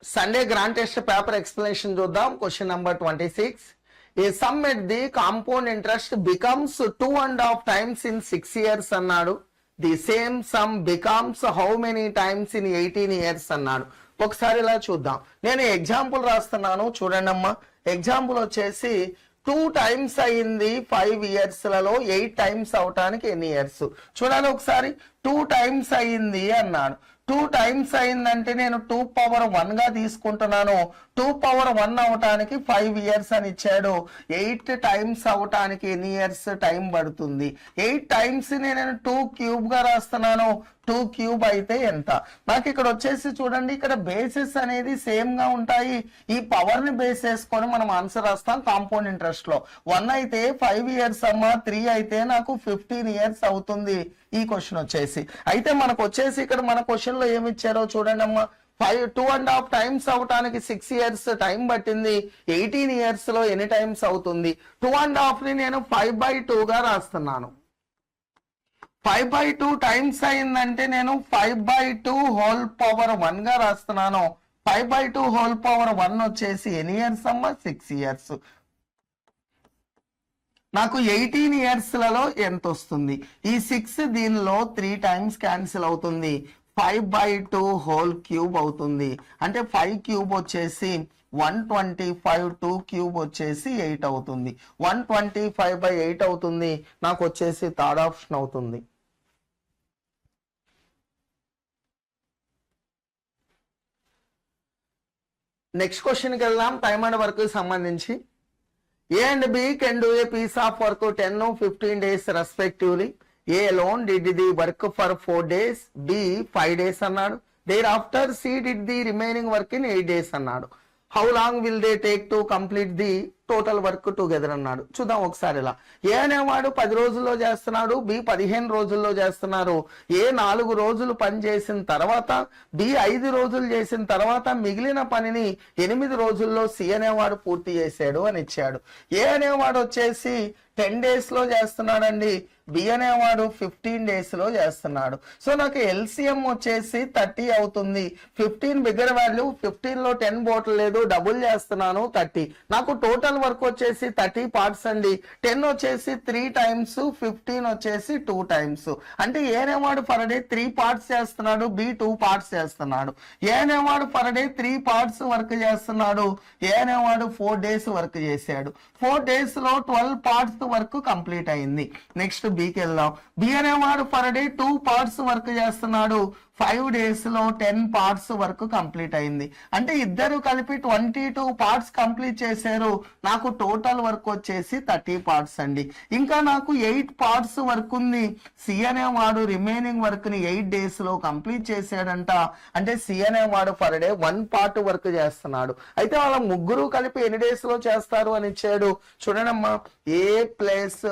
Sunday grand test paper explanation చూద్దాం. Question number 26. A sum at the compound interest becomes 2.5 times in 6 years అన్నాడు. The same sum becomes how many times in 18 years అన్నాడు. ఒకసారి ఇలా చూద్దాం. నేను example రాస్తున్నాను చూడండి అమ్మా. ఎగ్జాంపుల్ వచ్చేసి 2 times అయింది 5 years లలో 8 times అవటానికి ఎన్ని ఇయర్స్ చూడాలి ఒకసారి. 2 times అయింది అన్నాడు. 2 times అయిందంటే నేను 2 power 1 గా తీసుకుంటున్నాను. 2 power 1 అవటానికి 5 years అని ఇచ్చాడు. 8 times అవటానికి ఎన్ని ఇయర్స్ టైం పడుతుంది? 8 times నేను 2 cube గా రాస్తున్నాను. 2 cube అయితే ఎంత? నాకు ఇక్కడ వచ్చేసి చూడండి, ఇక్కడ బేసిస్ అనేది సేమ్ గా ఉంటాయి. ఈ పవర్ ని బేస్ చేసుకొని మనం ఆన్సర్ రాస్తాం కాంపౌండ్ ఇంట్రెస్ట్ లో. 1 అయితే 5 years అమ్మా, 3 అయితే నాకు 15 years అవుతుంది ఈ క్వశ్చన్ వచ్చేసి. అయితే మనకు వచ్చేసి ఇక్కడ మన క్వశ్చన్ లో ఏమి ఇచ్చారో చూడండి అమ్మా. 2.5 times అవటానికి 6 years టైం పట్టింది. 18 years లో ఎన్ని టైమ్స్ అవుతుంది? 2.5 ని నేను 5/2 గా రాస్తున్నాను. 5/2 టైమ్స్ అయిందంటే నేను 5/2 హోల్ పవర్ 1 గా రాస్తున్నాను. 5/2 హోల్ పవర్ 1 వచ్చేసి ఎన్ని ఇయర్స్ అమ్మా? 6 years. నాకు 18 years లలో ఎంత వస్తుంది? ఈ 6 దీనిలో 3 times క్యాన్సిల్ అవుతుంది. 5/2 హోల్ క్యూబ్ అవుతుంది. అంటే 5 క్యూబ్ వచ్చేసి 125, 2 క్యూబ్ వచ్చేసి 8 అవుతుంది. 125/8 అవుతుంది. నాకు వచ్చేసి థర్డ్ ఆప్షన్ అవుతుంది. నెక్స్ట్ క్వశ్చన్కి వెళ్దాం. టైమ్ అండ్ వర్క్ సంబంధించి. A and B can do a piece of work 10 or 15 days respectively. A alone did the work for 4 days, B 5 days అన్నాడు. Thereafter C did the remaining work in 8 days అన్నాడు. How long will they take to complete the total work together అన్నాడు. చూద్దాం ఒకసారి ఇలా. ఏ అనేవాడు 10 రోజుల్లో చేస్తున్నాడు, B 15 రోజుల్లో చేస్తున్నారు. ఏ 4 రోజులు పని చేసిన తర్వాత, బి 5 రోజులు చేసిన తర్వాత మిగిలిన పనిని 8 రోజుల్లో సి అనేవాడు పూర్తి చేశాడు అని ఇచ్చాడు. ఏ అనేవాడు వచ్చేసి 10 days లో చేస్తున్నాడండి. బి అనేవాడు 15 days లో చేస్తున్నాడు. సో నాకు ఎల్సిఎం వచ్చేసి 30 అవుతుంది. 15 బిగ్గర్ వాల్యూ, 15 లో 10 బోట్లు లేదు, డబుల్ చేస్తున్నాను 30. నాకు టోటల్ వర్క్ వచ్చేసి 30 parts అండి. 10 వచ్చేసి 3 times, 15 వచ్చేసి 2 times. అంటే ఏ అనేవాడు పర్ డే 3 parts చేస్తున్నాడు, బి 2 parts చేస్తున్నాడు. ఏ అనేవాడు పర్ డే 3 parts వర్క్ చేస్తున్నాడు. ఏ అనేవాడు 4 days వర్క్ చేశాడు. 4 days లో 12 parts వర్క్ కంప్లీట్ అయింది. నెక్స్ట్ బికి వెళ్దాం. బి అనేవాడు పర్ డే 2 parts వర్క్ చేస్తున్నాడు. 5 days లో 10 parts వర్క్ కంప్లీట్ అయింది. అంటే ఇద్దరు కలిపి 22 parts కంప్లీట్ చేశారు. నాకు టోటల్ వర్క్ వచ్చేసి 30 parts అండి. ఇంకా నాకు 8 parts వర్క్ ఉంది. సి అనేవాడు రిమైనింగ్ వర్క్ ని 8 days లో కంప్లీట్ చేశాడంట. అంటే సి అనేవాడు పర్ డే 1 part వర్క్ చేస్తున్నాడు. అయితే వాళ్ళ ముగ్గురు కలిపి ఎన్ని డేస్ లో చేస్తారు అని ఇచ్చాడు. చూడండమ్మా, ఏ ప్లస్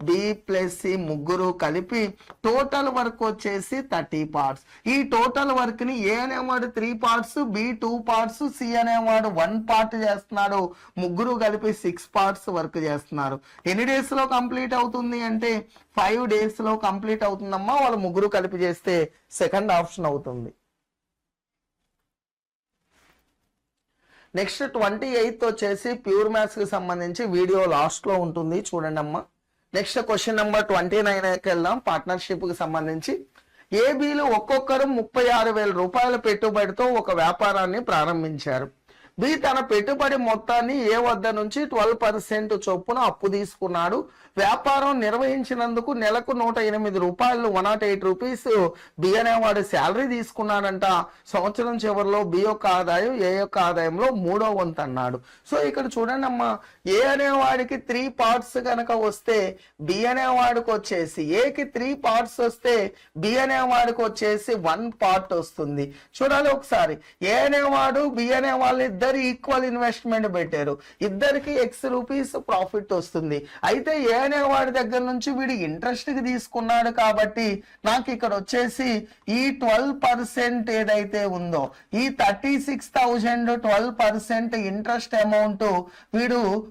బి ప్లస్ సి ముగ్గురు కలిపి టోటల్ వర్క్ వచ్చేసి 30 parts. ఈ టోటల్ వర్క్ ని ఏ అనేవాడు 3 parts, బి 2 parts, సి అనేవాడు 1 part చేస్తున్నాడు. ముగ్గురు కలిపి 6 parts వర్క్ చేస్తున్నారు. ఎన్ని డేస్ లో కంప్లీట్ అవుతుంది అంటే 5 days లో కంప్లీట్ అవుతుందమ్మా. వాళ్ళు ముగ్గురు కలిపి చేస్తే సెకండ్ ఆప్షన్ అవుతుంది. నెక్స్ట్ 28th వచ్చేసి ప్యూర్ మ్యాథ్స్ కి సంబంధించి వీడియో లాస్ట్ లో ఉంటుంది చూడండి అమ్మా. నెక్స్ట్ క్వశ్చన్ నెంబర్ 29కి వెళ్దాం. పార్ట్నర్షిప్ కి సంబంధించి. ఏబీలు ఒక్కొక్కరు 36,000 రూపాయల పెట్టుబడితో ఒక వ్యాపారాన్ని ప్రారంభించారు. బి తన పెట్టుబడి మొత్తాన్ని ఏ వద్ద నుంచి 12% చొప్పున అప్పు తీసుకున్నాడు. వ్యాపారం నిర్వహించినందుకు నెలకు 108 రూపాయలు 108 రూపీస్ బి అనేవాడు శాలరీ తీసుకున్నాడంట. సంవత్సరం చివరిలో బి యొక్క ఆదాయం ఏ యొక్క ఆదాయంలో 3వ వంతు అన్నాడు. సో ఇక్కడ చూడండి అమ్మా, ఏ అనేవాడికి 3 parts కనుక వస్తే బి అనేవాడికి వచ్చేసి, ఏకి 3 parts వస్తే బి అనేవాడికి వచ్చేసి 1 part వస్తుంది. చూడాలి ఒకసారి. ఏ అనేవాడు బి అనే వాళ్ళు ఇద్దరు ఈక్వల్ ఇన్వెస్ట్మెంట్ పెట్టారు. ఇద్దరికి ఎక్స్ రూపీస్ ప్రాఫిట్ వస్తుంది. అయితే ఏ అనేవాడి దగ్గర నుంచి వీడి ఇంట్రెస్ట్ కి తీసుకున్నాడు కాబట్టి నాకు ఇక్కడ వచ్చేసి ఈ 12% ఏదైతే ఉందో, ఈ 36,000 12% ఇంట్రెస్ట్ అమౌంట్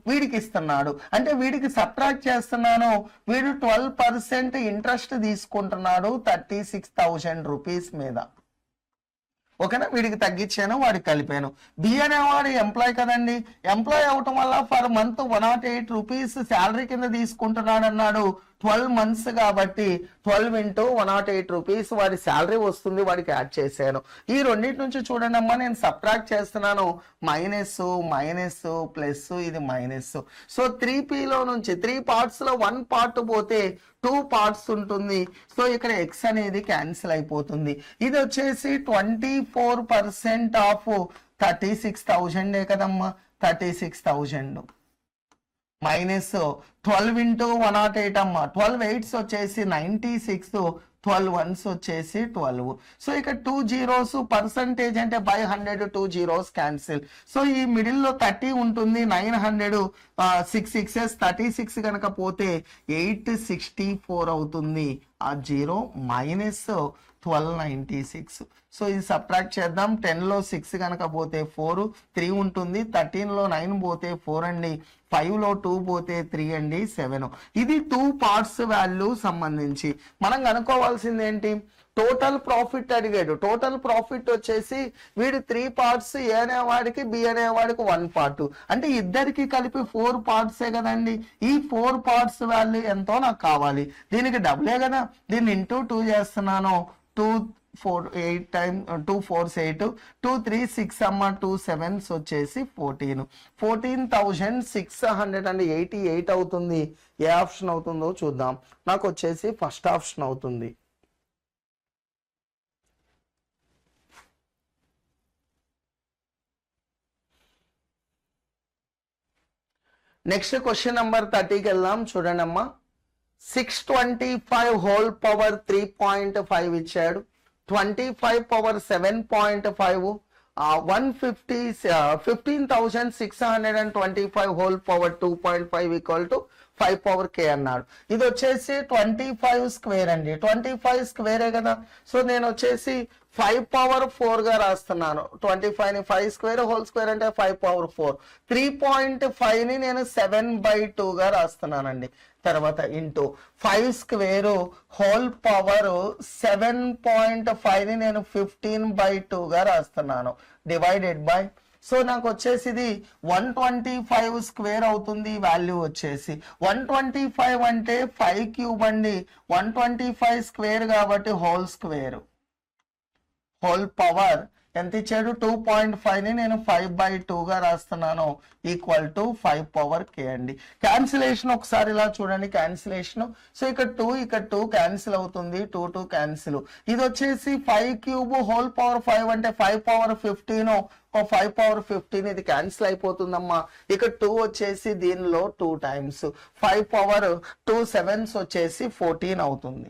వీడికి ఇస్తున్నాడు. అంటే వీడికి సబ్ట్రాక్ట్ చేస్తున్నాను. వీడు 12% ఇంట్రెస్ట్ తీసుకుంటున్నాడు 36,000 రూపీస్ మీద. ఓకేనా, వీడికి తగ్గించాను, వాడికి కలిపాను. బి అనేవాడు ఎంప్లాయ్ కదండి, ఎంప్లాయ్ అవటం వల్ల ఫర్ మంత్ 108 రూపీస్ శాలరీ కింద తీసుకుంటున్నాడు అన్నాడు. 12 months కాబట్టి 12 into 108 రూపీస్ వాడి శాలరీ వస్తుంది, వాడికి యాడ్ చేశాను. ఈ రెండింటి నుంచి చూడండి అమ్మా, నేను సబ్ట్రాక్ట్ చేస్తున్నాను. మైనస్ మైనస్ ప్లస్, ఇది మైనస్. సో 3Pలో నుంచి 3 partsలో 1 part పోతే 2 parts ఉంటుంది. సో ఇక్కడ ఎక్స్ అనేది క్యాన్సిల్ అయిపోతుంది. ఇది వచ్చేసి 24% ఆఫ్ 36,000 కదమ్మా, 36,000 మైనస్ 12 into 108 అమ్మా, 12 8s వచ్చేసి 96, 12 1s వచ్చేసి 12. సో ఇక్కడ 2 zeros పర్సంటేజ్ అంటే బై 100 2 zeros క్యాన్సిల్. సో ఈ మిడిల్లో 30 ఉంటుంది, 900 6 6s 36 కనుక పోతే 864 అవుతుంది. ఆ 0 మైనస్ 1296. సో ఇది సబ్ట్రాక్ట్ చేద్దాం. 10లో 6 కనుక పోతే 4, 3 ఉంటుంది. 13లో 9 పోతే 4 అండి, 5లో 2 పోతే 3 అండి, 7. ఇది 2 parts వాల్యూ సంబంధించి మనం కనుక్కోవాల్సింది ఏంటి, టోటల్ ప్రాఫిట్ అడిగాడు. టోటల్ ప్రాఫిట్ వచ్చేసి వీడు 3 parts, ఏ అనేవాడికి బి అనేవాడికి 1 part, అంటే ఇద్దరికి కలిపి 4 parts కదండి. ఈ 4 parts వాల్యూ ఎంతో నాకు కావాలి. దీనికి డబులే కదా, దీన్ని ఇంటూ 2 చేస్తున్నాను. 2 4 8 టైమ్ 2 4s 8, 2 3 6 అమ్మ, 2 7s వచ్చేసి 14. 14,688 అవుతుంది. ఏ ఆప్షన్ అవుతుందో చూద్దాం. నాకు వచ్చేసి ఫస్ట్ ఆప్షన్ అవుతుంది. నెక్స్ట్ క్వశ్చన్ నెంబర్ 30కి వెళ్దాం. చూడండి అమ్మా, 625 హోల్ పవర్ 3.5 ఇచ్చాడు. 25 power 7.5, 15,625 whole power 2.5 equal to 5 power k అన్నాడు. ఇది వచ్చేసి 25 స్క్వేర్ అండి, 25 స్క్వేరే కదా. సో నేను వచ్చేసి 5 పవర్ 4 గా రాస్తున్నాను. 25 ని 5 స్క్వేర్ హోల్ స్క్వేర్ అంటే 5 పవర్ 4. 3.5 ని నేను 7/2 గా రాస్తున్నానండి. తర్వాత ఇంటూ 5 స్క్వేర్ హోల్ పవర్ 7.5 ని నేను 15/2 గా రాస్తున్నాను, డివైడెడ్ బై. సో నాకు వచ్చేసి ఇది 125 స్క్వేర్ అవుతుంది. వాల్యూ వచ్చేసి 125 అంటే 5 క్యూబ్ అండి. 125 స్క్వేర్ కాబట్టి హోల్ స్క్వేర్, హోల్ పవర్ ఎంత ఇచ్చాడు, 2.5 ని నేను 5/2 గా రాస్తున్నాను, ఈక్వల్ టు 5 పవర్ k అండి. క్యాన్సిలేషన్ ఒకసారి ఇలా చూడండి, క్యాన్సిలేషన్. సో ఇక్కడ 2 క్యాన్సిల్ అవుతుంది, 2 క్యాన్సిల్. ఇది వచ్చేసి 5 క్యూబ్ హోల్ పవర్ 5 అంటే 5 పవర్ 15, 5 పవర్ 15 ఇది క్యాన్సిల్ అయిపోతుందమ్మా. ఇక్కడ 2 వచ్చేసి దీనిలో 2 టైమ్స్ 5 పవర్ 2 7s వచ్చేసి 14 అవుతుంది.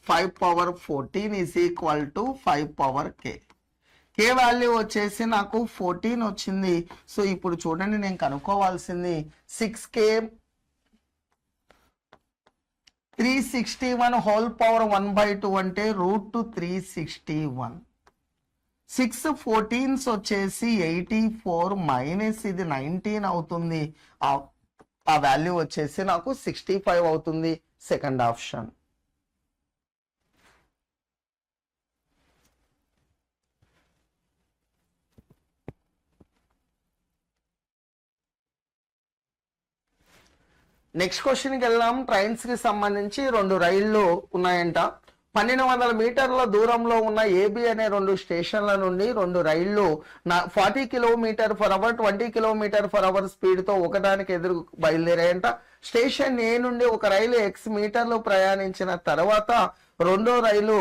5 power 14 is equal to 5 power k. k value వచ్చేసి నాకు 14 వచ్చింది. సో ఇప్పుడు చూడండి, నేను కనుక్కోవాల్సింది 6k 361 హోల్ పవర్ 1/2 అంటే √361. 6 14s వచ్చేసి 84 మైనస్ ఇది 19 అవుతుంది. ఆ వాల్యూ వచ్చేసి నాకు 65 అవుతుంది. Second option. నెక్స్ట్ క్వశ్చన్కి వెళ్దాం. ట్రైన్స్ కి సంబంధించి 2 రైళ్లు ఉన్నాయంట. 1200 మీటర్ల దూరంలో ఉన్న ఏబి అనే 2 స్టేషన్ల నుండి 2 రైళ్లు 40 km/h 20 km/h స్పీడ్ తో ఒకదానికి ఎదురు బయలుదేరాయంట. స్టేషన్ ఏ నుండి ఒక రైలు x మీటర్లు ప్రయాణించిన తర్వాత రెండో రైలు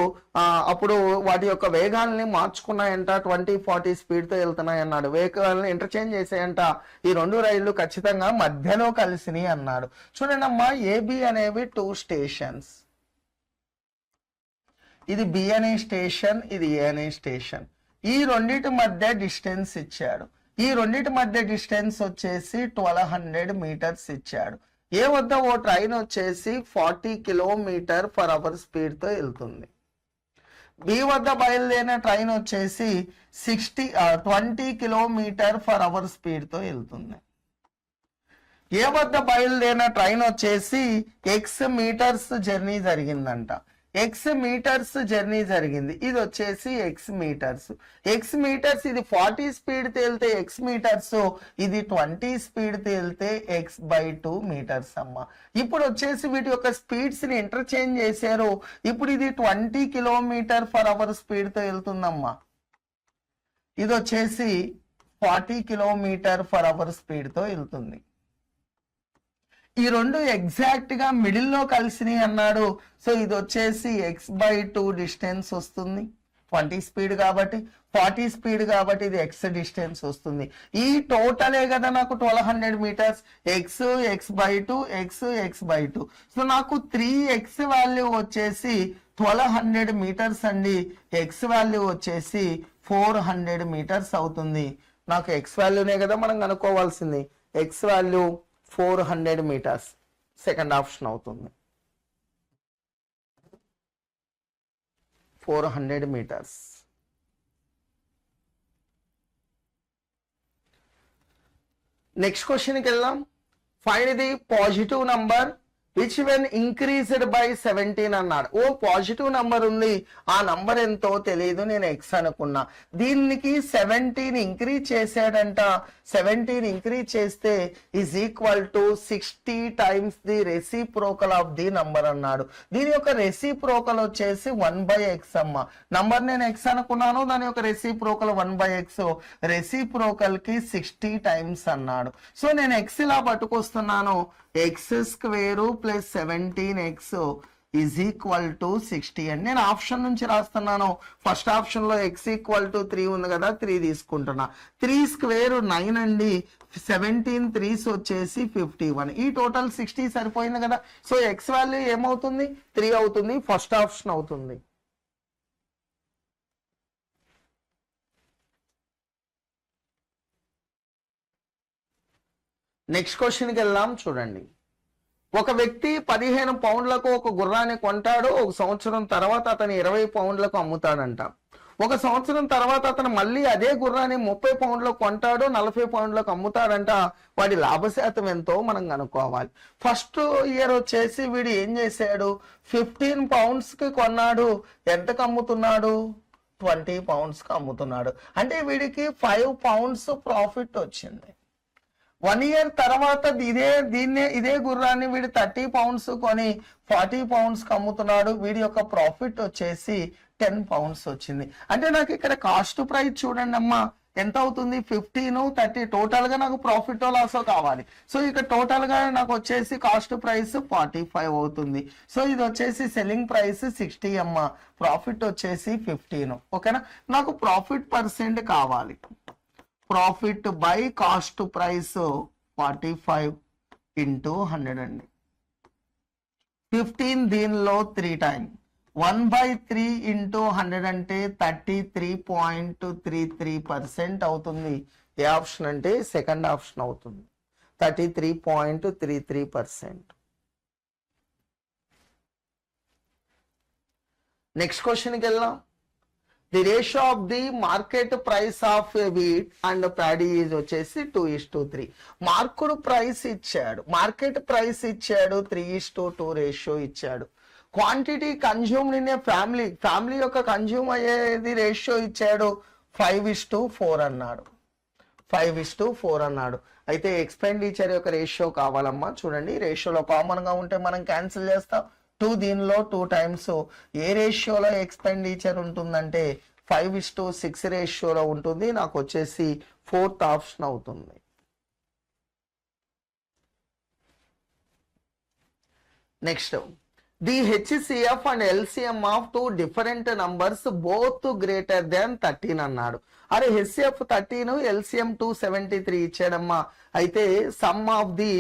అప్పుడు వాటి యొక్క వేగాల్ని మార్చుకున్నాయంట, 20-40 స్పీడ్ తో వెళ్తున్నాయి అన్నాడు. వేగాల్ని ఇంటర్చేంజ్ చేసాయంట. ఈ 2 రైళ్లు ఖచ్చితంగా మధ్యలో కలిసినాయి అన్నాడు. చూడండి అమ్మా, ఏబి అనేవి 2 స్టేషన్స్. ఇది బి అనే స్టేషన్, ఇది ఏ అనే స్టేషన్. ఈ రెండిటి మధ్య డిస్టెన్స్ ఇచ్చాడు. ఈ రెండిటి మధ్య డిస్టెన్స్ వచ్చేసి 1200 మీటర్స్ ఇచ్చాడు. ఏ వద్ద ఓ ట్రైన్ వచ్చేసి 40 km/h స్పీడ్ తో వెళ్తుంది. బి వద్ద బయలుదేరిన ట్రైన్ వచ్చేసి 20 km/h స్పీడ్ తో వెళ్తుంది. ఏ వద్ద బయలుదేరిన ట్రైన్ వచ్చేసి x మీటర్స్ జర్నీ జరిగిందంట. ఎక్స్ మీటర్స్ జర్నీ జరిగింది, ఇది వచ్చేసి ఎక్స్ మీటర్స్. ఇది 40 స్పీడ్ తేలితే ఎక్స్ మీటర్స్, ఇది 20 స్పీడ్ తేలితే x/2 మీటర్స్ అమ్మ. ఇప్పుడు వచ్చేసి వీటి యొక్క స్పీడ్స్ ని ఇంటర్చేంజ్ చేశారు. ఇప్పుడు ఇది 20 km/h స్పీడ్ తో వెళ్తుందమ్మా, ఇది వచ్చేసి 40 km/h స్పీడ్ తో వెళ్తుంది. ఈ రెండు ఎగ్జాక్ట్ గా మిడిల్ లో కలిసినాయి అన్నాడు. సో ఇది వచ్చేసి x/2 డిస్టెన్స్ వస్తుంది, 20 స్పీడ్ కాబట్టి, 40 స్పీడ్ కాబట్టి ఇది x డిస్టెన్స్ వస్తుంది. ఈ టోటలే కదా నాకు 1200 మీటర్స్. x/2 x/2. సో నాకు 3x వాల్యూ వచ్చేసి 1200 మీటర్స్ అండి, x వాల్యూ వచ్చేసి 400 మీటర్స్ అవుతుంది. నాకు x వాల్యూనే కదా మనం కనుక్కోవాల్సింది, x value 400 metres second option అవుతుంది. 400 మీటర్స్. నెక్స్ట్ క్వశ్చన్కి వెళ్దాం. Find the positive number which when increased by 17 అన్నాడు. ఓ పాజిటివ్ నంబర్ ఉంది, ఆ నంబర్ ఎంతో తెలియదు, నేను ఎక్స్ అనుకున్నా. దీనికి 17 ఇంక్రీజ్ చేశాడంట. 17 ఇంక్రీజ్ చేస్తే is equal to 60 times the reciprocal of the number అన్నాడు. దీని యొక్క రెసిప్రోకల్ వచ్చేసి 1/x అమ్మ. నంబర్ నేను ఎక్స్ అనుకున్నాను, దాని యొక్క రెసిప్రోకల్ 1/x. రెసిప్రోకల్ కి 60 టైమ్స్ అన్నాడు. సో నేను ఎక్స్ ఇలా పట్టుకొస్తున్నాను, x² + 17x is equal to 60 అని నేను ఆప్షన్ నుంచి రాస్తున్నాను. ఫస్ట్ ఆప్షన్ లో x = 3 ఉంది కదా, 3 తీసుకుంటున్నా. 3² 9 అండి, 17 3s వచ్చేసి 51. ఈ టోటల్ 60 సరిపోయింది కదా. సో x వాల్యూ ఏమవుతుంది, 3 అవుతుంది, ఫస్ట్ ఆప్షన్ అవుతుంది. నెక్స్ట్ క్వశ్చన్కి వెళ్దాం. చూడండి, ఒక వ్యక్తి 15 పౌండ్లకు ఒక గుర్రాన్ని కొంటాడు. ఒక సంవత్సరం తర్వాత అతను 20 పౌండ్లకు అమ్ముతాడంట. ఒక సంవత్సరం తర్వాత అతను మళ్ళీ అదే గుర్రాన్ని 30 పౌండ్లకు కొంటాడు, 40 పౌండ్లకు అమ్ముతాడంట. వాడి లాభశాతం ఎంతో మనం కనుక్కోవాలి. ఫస్ట్ ఇయర్ వచ్చేసి వీడు ఏం చేశాడు, 15 పౌండ్స్కి కొన్నాడు. ఎంతకు అమ్ముతున్నాడు, 20 పౌండ్స్కి అమ్ముతున్నాడు. అంటే వీడికి 5 పౌండ్స్ ప్రాఫిట్ వచ్చింది. 1 ఇయర్ తర్వాత ఇదే గుర్రాన్ని వీడు 30 పౌండ్స్ కొని 40 పౌండ్స్కి అమ్ముతున్నాడు. వీడి యొక్క ప్రాఫిట్ వచ్చేసి 10 పౌండ్స్ వచ్చింది. అంటే నాకు ఇక్కడ కాస్ట్ ప్రైస్ చూడండి అమ్మా, ఎంత అవుతుంది, 15 30 టోటల్ గా నాకు ప్రాఫిట్ లాస్ కావాలి. సో ఇక్కడ టోటల్ గా నాకు వచ్చేసి కాస్ట్ ప్రైస్ 45 అవుతుంది. సో ఇది వచ్చేసి సెల్లింగ్ ప్రైస్ 60 అమ్మా, ప్రాఫిట్ వచ్చేసి 15. ఓకేనా, నాకు ప్రాఫిట్ పర్సెంట్ కావాలి. ప్రాఫిట్ బై కాస్ట్ ప్రైస్ 45 × 100 అండి. 15 దీనిలో 3 టైమ్ 1/3 × 100 అంటే 33.33% అవుతుంది. ఏ ఆప్షన్ అంటే సెకండ్ ఆప్షన్ అవుతుంది, 33.33%. నెక్స్ట్ క్వశ్చన్కి వెళ్దాం. The ratio of the market price of wheat and paddy is వచ్చేసి 2:3. మార్కెట్ ప్రైస్ ఇచ్చాడు, 3:2 రేషియో ఇచ్చాడు. Quantity consumed in a family యొక్క కన్జ్యూమ్ అయ్యేది రేషియో ఇచ్చాడు 5:4 అన్నాడు. 5:4 అన్నాడు. అయితే ఎక్స్పెండిచర్ యొక్క రేషియో కావాలమ్మా. చూడండి, రేషియోలో కామన్ గా ఉంటే మనం క్యాన్సిల్ చేస్తాం. 2 దీనిలో 2 టైమ్స్ ఏ రేషియోలో ఎక్స్పెండిచర్ ఉంటుందంటే 5:6 రేషియోలో ఉంటుంది. నాకు వచ్చేసి 4th ఆప్షన్ అవుతుంది. Next, the HCF and LCM of 2 different numbers both greater than 13 అన్నాడు. అరే HCF 13, LCM 273 ఇచ్చాడమ్మా. అయితే సమ్ ఆఫ్ ది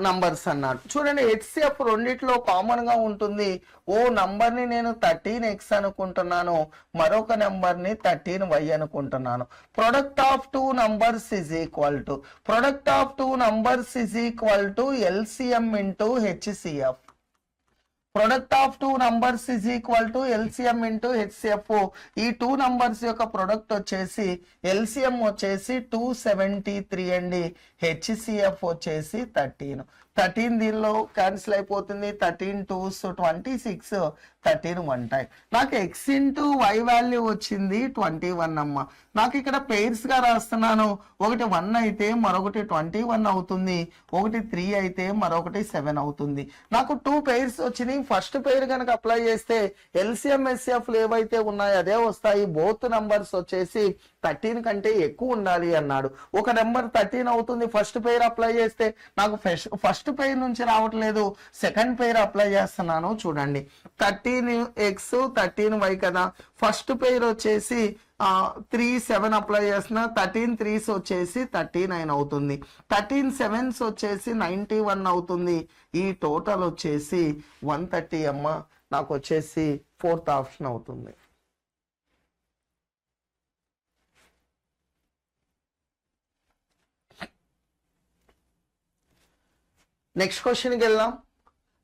నంబర్స్ అన్నాడు. చూడండి, HCF రెండిట్లో కామన్ గా ఉంటుంది. ఓ నంబర్ ని నేను 13x అనుకుంటున్నాను, మరొక నంబర్ ని 13y అనుకుంటున్నాను. Product of 2 numbers is equal to LCM × HCF. Product of 2 numbers is equal to LCM × HCF. ఈ 2 నంబర్స్ యొక్క ప్రొడక్ట్ వచ్చేసి LCM వచ్చేసి 273 అండి, HCF వచ్చేసి 13. 13 దీనిలో క్యాన్సిల్ అయిపోతుంది, 13 2s 26, 13 1 టైం. నాకు ఎక్స్ ఇంటూ వై వాల్యూ వచ్చింది 21 అమ్మ. నాకు ఇక్కడ పెయిర్స్ గా రాస్తున్నాను, ఒకటి 1 అయితే మరొకటి 21 అవుతుంది, ఒకటి 3 అయితే మరొకటి 7 అవుతుంది. నాకు 2 పెయిర్స్ వచ్చినాయి. ఫస్ట్ పెయిర్ కనుక అప్లై చేస్తే ఎల్సిఎం ఎస్ఎఫ్లు ఏవైతే ఉన్నాయో అదే వస్తాయి. బోత్ నంబర్స్ వచ్చేసి 13 కంటే ఎక్కువ ఉండాలి అన్నాడు. ఒక నెంబర్ 13 అవుతుంది, ఫస్ట్ పెయిర్ అప్లై చేస్తే నాకు ఫస్ట్ పెయిర్ నుంచి రావట్లేదు, సెకండ్ పెయిర్ అప్లై చేస్తున్నాను. చూడండి 13x 13y కదా. ఫస్ట్ పెయిర్ వచ్చేసి 3 7 అప్లై చేస్తున్నా, 13 3s వచ్చేసి 39 అవుతుంది, 13 7s వచ్చేసి 91 అవుతుంది. ఈ టోటల్ వచ్చేసి 130 అమ్మ. నాకు వచ్చేసి 4th ఆప్షన్ అవుతుంది. నెక్స్ట్ క్వశ్చన్కి వెళ్దాం.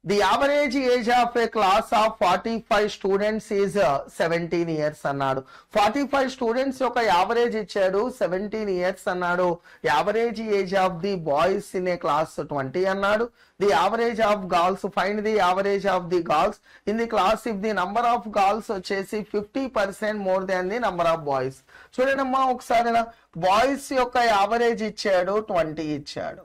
The average age of A class of 45 students is 17 years అన్నాడు. 45 స్టూడెంట్స్ యొక్క యావరేజ్ ఇచ్చాడు, 17 ఇయర్స్ అన్నాడు. Average age of the boys in a class 20 అన్నాడు. The average of girls, find the average of the girls in the class if the number of girls వచ్చేసి 50% more than the number of boys. చూడండి అమ్మా ఒకసారి, boys యొక్క average ఇచ్చాడు 20 ఇచ్చాడు.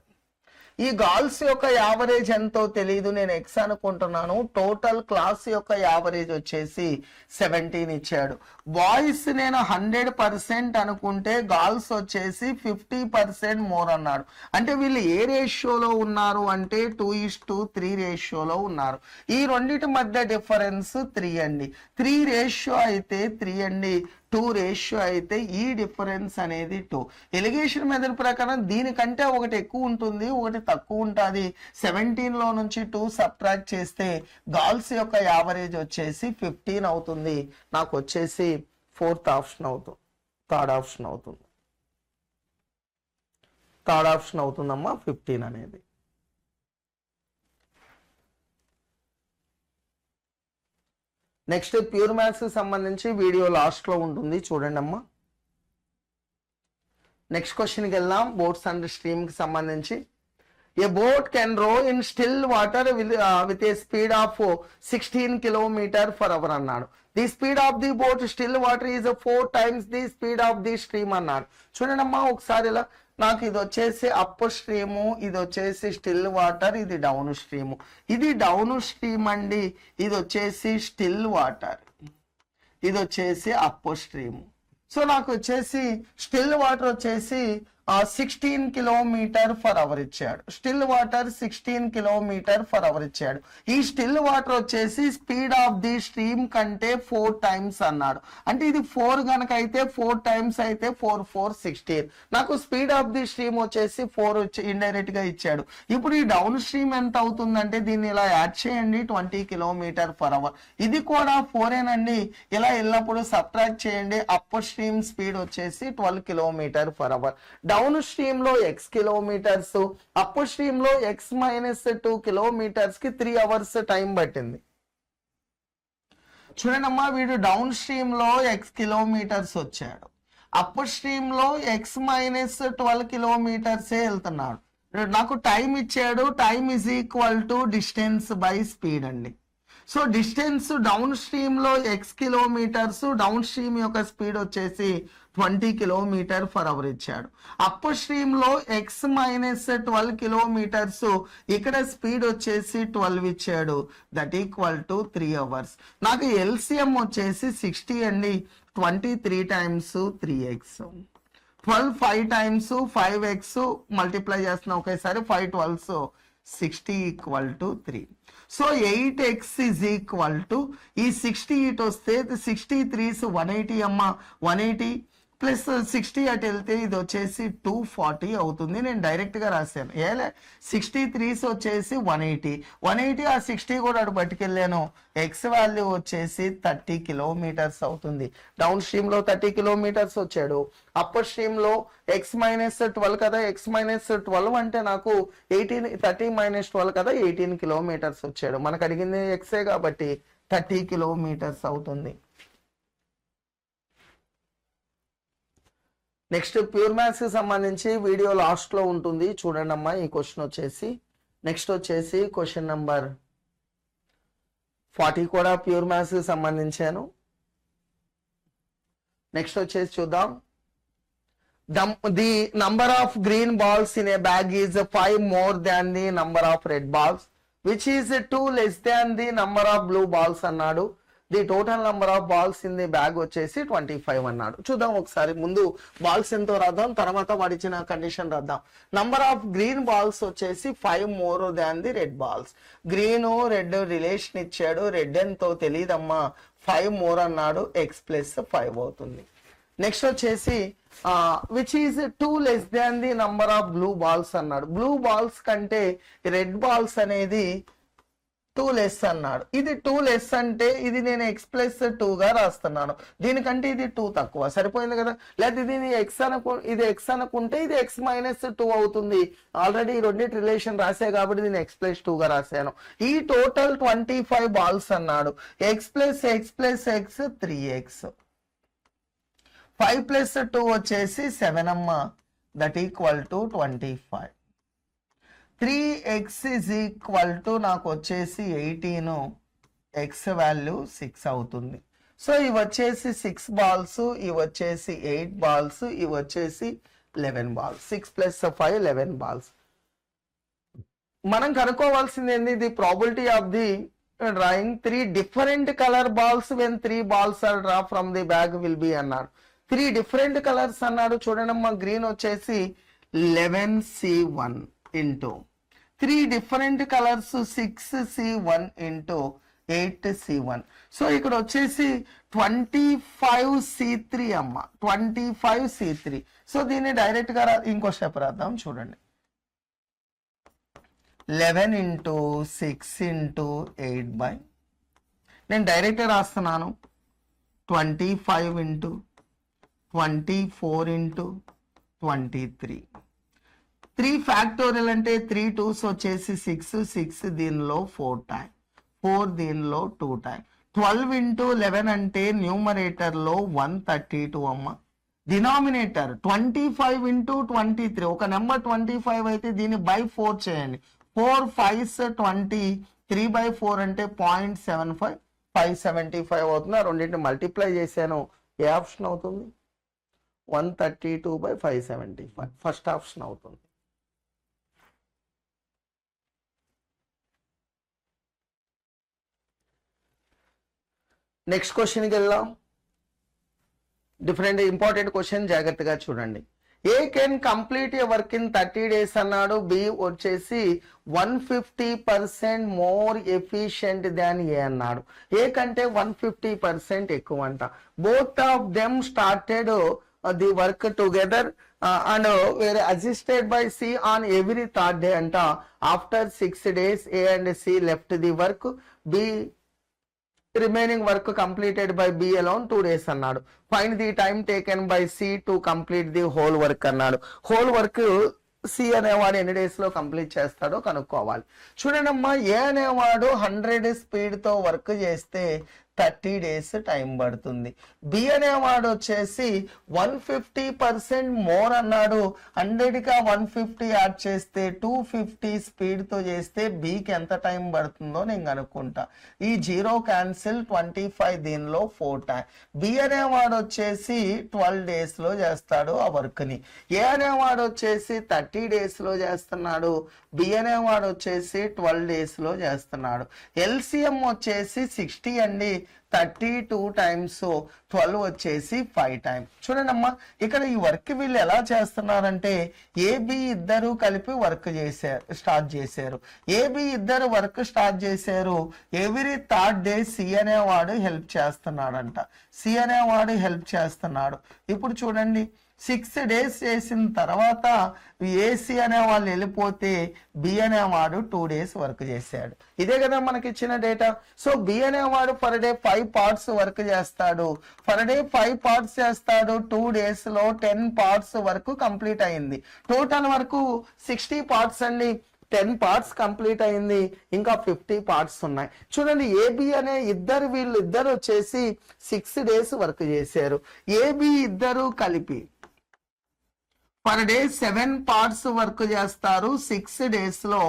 ఈ girls యొక్క యావరేజ్ ఎంతో తెలియదు, నేను ఎక్స్ అనుకుంటున్నాను. టోటల్ క్లాస్ యొక్క యావరేజ్ వచ్చేసి 17 ఇచ్చాడు. బాయ్స్ నేను 100% అనుకుంటే గర్ల్స్ వచ్చేసి 50% మోర్ అన్నాడు. అంటే వీళ్ళు ఏ రేషియోలో ఉన్నారు అంటే 2:3 రేషియోలో ఉన్నారు. ఈ రెండింటి మధ్య డిఫరెన్స్ 3 అండి. 3 రేషియో అయితే 3 అండి, 2 రేషియో అయితే ఈ డిఫరెన్స్ అనేది 2. ఎలిగేషన్ మెథడ్ ప్రకారం దీనికంటే ఒకటి ఎక్కువ ఉంటుంది, ఒకటి తక్కువ ఉంటుంది. 17లో నుంచి 2 సబ్ట్రాక్ట్ చేస్తే గర్ల్స్ యొక్క యావరేజ్ వచ్చేసి 15 అవుతుంది. నాకు వచ్చేసి 4th ఆప్షన్ అవుతుంది, థర్డ్ ఆప్షన్ అవుతుంది. థర్డ్ ఆప్షన్ అవుతుందమ్మా 15 అనేది. నెక్స్ట్ ప్యూర్ మ్యాథ్స్ సంబంధించి వీడియో లాస్ట్ లో ఉంటుంది, చూడండి అమ్మా. నెక్స్ట్ క్వశ్చన్కి వెళ్దాం. బోట్స్ అండ్ స్ట్రీమ్ కి సంబంధించి. A boat can row in still water with a speed of 16 km/h అన్నాడు. The speed of the boat still water is 4 times the speed of the stream అన్నాడు. చూడండి అమ్మా ఒకసారి ఇలా, నాకు ఇది వచ్చేసి అప్ స్ట్రీము, ఇది వచ్చేసి స్టిల్ వాటర్, ఇది డౌన్ స్ట్రీము. ఇది డౌన్ స్ట్రీమ్ అండి, ఇది వచ్చేసి స్టిల్ వాటర్, ఇది వచ్చేసి అప్ స్ట్రీము. సో నాకు వచ్చేసి స్టిల్ వాటర్ వచ్చేసి 16 km/h ఇచ్చాడు. స్టిల్ వాటర్ 16 km/h ఇచ్చాడు. ఈ స్టిల్ వాటర్ వచ్చేసి స్పీడ్ ఆఫ్ ది స్ట్రీమ్ కంటే 4 times అన్నాడు. అంటే ఇది 4 గనక అయితే 4 times అయితే 4 4 16. నాకు స్పీడ్ ఆఫ్ ది స్ట్రీమ్ వచ్చేసి 4 ఇండైరెక్ట్ గా ఇచ్చాడు. ఇప్పుడు ఈ డౌన్ స్ట్రీమ్ ఎంత అవుతుందంటే దీన్ని ఇలా యాడ్ చేయండి, 20 km/h. ఇది కూడా 4ఏనండి. ఇలా వెళ్ళినప్పుడు సబ్ట్రాక్ట్ చేయండి. అప్ స్ట్రీమ్ స్పీడ్ వచ్చేసి 12 km/h. డౌన్ స్ట్రీమ్ లో x కిలోమీటర్స్, అప్ స్ట్రీమ్ లో x - 2 కిలోమీటర్స్ కి 3 hours టైం పట్టింది. చూడండి అమ్మా, వీడు డౌన్ స్ట్రీమ్ లో x కిలోమీటర్స్ వచ్చాడు, అప్ స్ట్రీమ్ లో x - 12 కిలోమీటర్స్ వెళ్తున్నాడు. నాకు టైం ఇచ్చాడు, time is equal to distance by speed అండి. సో డిస్టెన్స్ డౌన్ స్ట్రీమ్ లో x కిలోమీటర్స్, డౌన్ స్ట్రీమ్ యొక్క స్పీడ్ వచ్చేసి 20 km/h ఇచ్చాడు. అప్ స్ట్రీమ్ లో x - 12 కిలోమీటర్స్, ఇక్కడ స్పీడ్ వచ్చేసి 12 ఇచ్చాడు. That equal to 3 hours. నాకు ఎల్సిఎం వచ్చేసి 60 అండి. 23 times 3x, 12 5 times 5x multiply చేస్తున్నా ఒకేసారి, 5 12s 60 = 3. So 8x is equal to, ఈ 60 ఇటు వస్తే 63s 180 అమ్మ. 180 ప్లస్ 60 అటు వెళ్తే ఇది వచ్చేసి 240 అవుతుంది. నేను డైరెక్ట్ గా రాశాను. 63s వచ్చేసి 180 ఆ 60 కూడా అటు పట్టుకెళ్ళాను. ఎక్స్ వాల్యూ వచ్చేసి 30 kilometers అవుతుంది. డౌన్ స్ట్రీమ్ లో 30 kilometers వచ్చాడు. అప్పర్ స్ట్రీమ్ లో x - 12 కదా, x - 12 అంటే నాకు 30 - 12 కదా, 18 kilometers వచ్చాడు. మనకు అడిగింది ఎక్సే కాబట్టి 30 kilometers అవుతుంది. నెక్స్ట్ ప్యూర్ మ్యాథ్స్ కి సంబంధించి వీడియో లాస్ట్ లో ఉంటుంది, చూడండి అమ్మా. ఈ క్వశ్చన్ వచ్చేసి నెక్స్ట్ వచ్చేసి క్వశ్చన్ నంబర్ 40 కూడా ప్యూర్ మ్యాథ్స్ కి సంబంధించాను. నెక్స్ట్ వచ్చేసి చూద్దాం. The number of green balls in a bag is 5 more than the number of red balls, which is 2 less than the number of blue balls అన్నాడు. The total number of balls in the bag వచ్చేసి 25 అన్నాడు. చూద్దాం ఒకసారి. ముందు balls ఎంతో రాద్దాం, తర్వాత వాడిచ్చిన condition రాద్దాం. నంబర్ ఆఫ్ గ్రీన్ బాల్స్ వచ్చేసి 5 more than the red balls. Green red relation ఇచ్చాడు, రెడ్ ఎంతో తెలియదమ్మా, 5 మోర్ అన్నాడు, x ప్లస్ 5 అవుతుంది. నెక్స్ట్ వచ్చేసి which is 2 less than the number of blue balls అన్నాడు. బ్లూ బాల్స్ కంటే రెడ్ బాల్స్ అనేది 2 లెస్ అన్నాడు. ఇది 2 లెస్ అంటే ఇది నేను x ప్లస్ 2 గా రాస్తున్నాను, దీనికంటే ఇది 2 తక్కువ, సరిపోయింది కదా. లేదా ఇది x అనుకుంటే ఇది x మైనస్ 2 అవుతుంది. ఆల్రెడీ రెండింటి రిలేషన్ రాసే కాబట్టి దీన్ని x ప్లస్ 2 గా రాశాను. ఈ టోటల్ 25 బాల్స్ అన్నాడు. x plus x 3x, 5 plus 2 వచ్చేసి 7 అమ్మా, that equal to 25. 3x is equal to నాకు వచ్చేసి 18, x వాల్యూ 6 అవుతుంది. సో ఇవి వచ్చేసి 6 బాల్స్, ఇవి వచ్చేసి 8 బాల్స్, ఇవి వచ్చేసి 11 బాల్స్. 6 plus 5 11 balls. మనం కనుక్కోవాల్సింది ఏంది? The probability of the drawing 3 different colour balls when 3 balls are draw from the bag will be అన్నాడు. 3 డిఫరెంట్ కలర్స్ అన్నాడు. చూడండి అమ్మా, గ్రీన్ వచ్చేసి 11C1 into 3 different colours 6C1 into 8C1. So ఇక్కడ వచ్చేసి 25C3 అమ్మ, 25C3. సో దీన్ని direct గా ఇంకో స్టెప్ రాద్దాం. చూడండి, 11 ఇంటూ 6 ఇంటూ 8 నేను డైరెక్ట్ రాస్తున్నాను. 25 ఇంటూ 24 ఇంటూ 23. 3 ఫ్యాక్టోరియల్ అంటే 3 2s వచ్చేసి 6, 6 దీనిలో 4 టైమ్, 4 దీనిలో 2 టైమ్. 12 ఇంటూ 11 అంటే న్యూమరేటర్ లో 132 అమ్మ. Denominator 25 into 23. ఒక నెంబర్ 25 అయితే దీన్ని బై 4 చేయండి. 4 5s 20, 3/4 అంటే 0.75, 575 అవుతుంది. రెండింటిని మల్టిప్లై చేశాను, ఏ ఆప్షన్ అవుతుంది? 132/575 ఫస్ట్ ఆప్షన్ అవుతుంది. నెక్స్ట్ క్వశ్చన్కి వెళ్దాం. డిఫరెంట్ ఇంపార్టెంట్ క్వశ్చన్, జాగ్రత్తగా చూడండి. ఏ can complete A work in 30 days అన్నాడు. బి వచ్చేసి 150% మోర్ ఎఫిషియంట్ దాన్ ఏ అన్నాడు. ఏ కంటే 150% ఎక్కువ అంట. Both of them started the work together and were assisted by C on every third day అంట. After 6 days a and C left the work. B remaining work completed by B alone 2 days అన్నాడు. Find the time taken by C to complete the whole work అన్నాడు. Whole work C అనేవాడు ఎన్ని days లో complete చేస్తాడో కనుక్కోవాలి. చూడండి అమ్మా, ఏ అనేవాడు 100 స్పీడ్ తో వర్క్ చేస్తే 30 days టైం పడుతుంది. బి అనేవాడు వచ్చేసి 150% మోర్ అన్నాడు. 100 గా 150 యాడ్ చేస్తే 250 స్పీడ్ తో చేస్తే బికి ఎంత టైం పడుతుందో నేను కనుక్కుంటా. ఈ 0 క్యాన్సిల్, 25 దీనిలో 4 టైం. బి అనేవాడు వచ్చేసి 12 days లో చేస్తాడు ఆ వర్క్ ని. ఏ అనేవాడు వచ్చేసి 30 days లో చేస్తున్నాడు. బి అనేవాడు వచ్చేసి 12 days లో చేస్తున్నాడు. ఎల్సిఎం వచ్చేసి 60 అండి. 32 times 12 వచ్చేసి 5 times. చూడండి అమ్మా, ఇక్కడ ఈ వర్క్ వీళ్ళు ఎలా చేస్తున్నారంటే ఏబి ఇద్దరు కలిపి వర్క్ స్టార్ట్ చేశారు. ఏబి ఇద్దరు వర్క్ స్టార్ట్ చేశారు. ఎవ్రీ థర్డ్ డే సి అనేవాడు హెల్ప్ చేస్తున్నాడంట. సి అనేవాడు హెల్ప్ చేస్తున్నాడు. ఇప్పుడు చూడండి, 6 days చేసిన తర్వాత ఏసీ అనే వాళ్ళు వెళ్ళిపోతే బి అనేవాడు 2 days వర్క్ చేశాడు. ఇదే కదా మనకి ఇచ్చిన డేటా. సో బి అనేవాడు పర్ డే 5 parts వర్క్ చేస్తాడు. పర్ డే 5 parts చేస్తాడు. 2 days లో 10 parts వర్క్ కంప్లీట్ అయింది. టోటల్ వరకు 60 parts అండి. 10 parts కంప్లీట్ అయింది, ఇంకా 50 parts ఉన్నాయి. చూడండి, ఏబి అనే వీళ్ళు ఇద్దరు వచ్చేసి 6 days వర్క్ చేశారు. ఏబి ఇద్దరు కలిపి పర్ డే 7 parts వర్క్ చేస్తారు. 6 days లో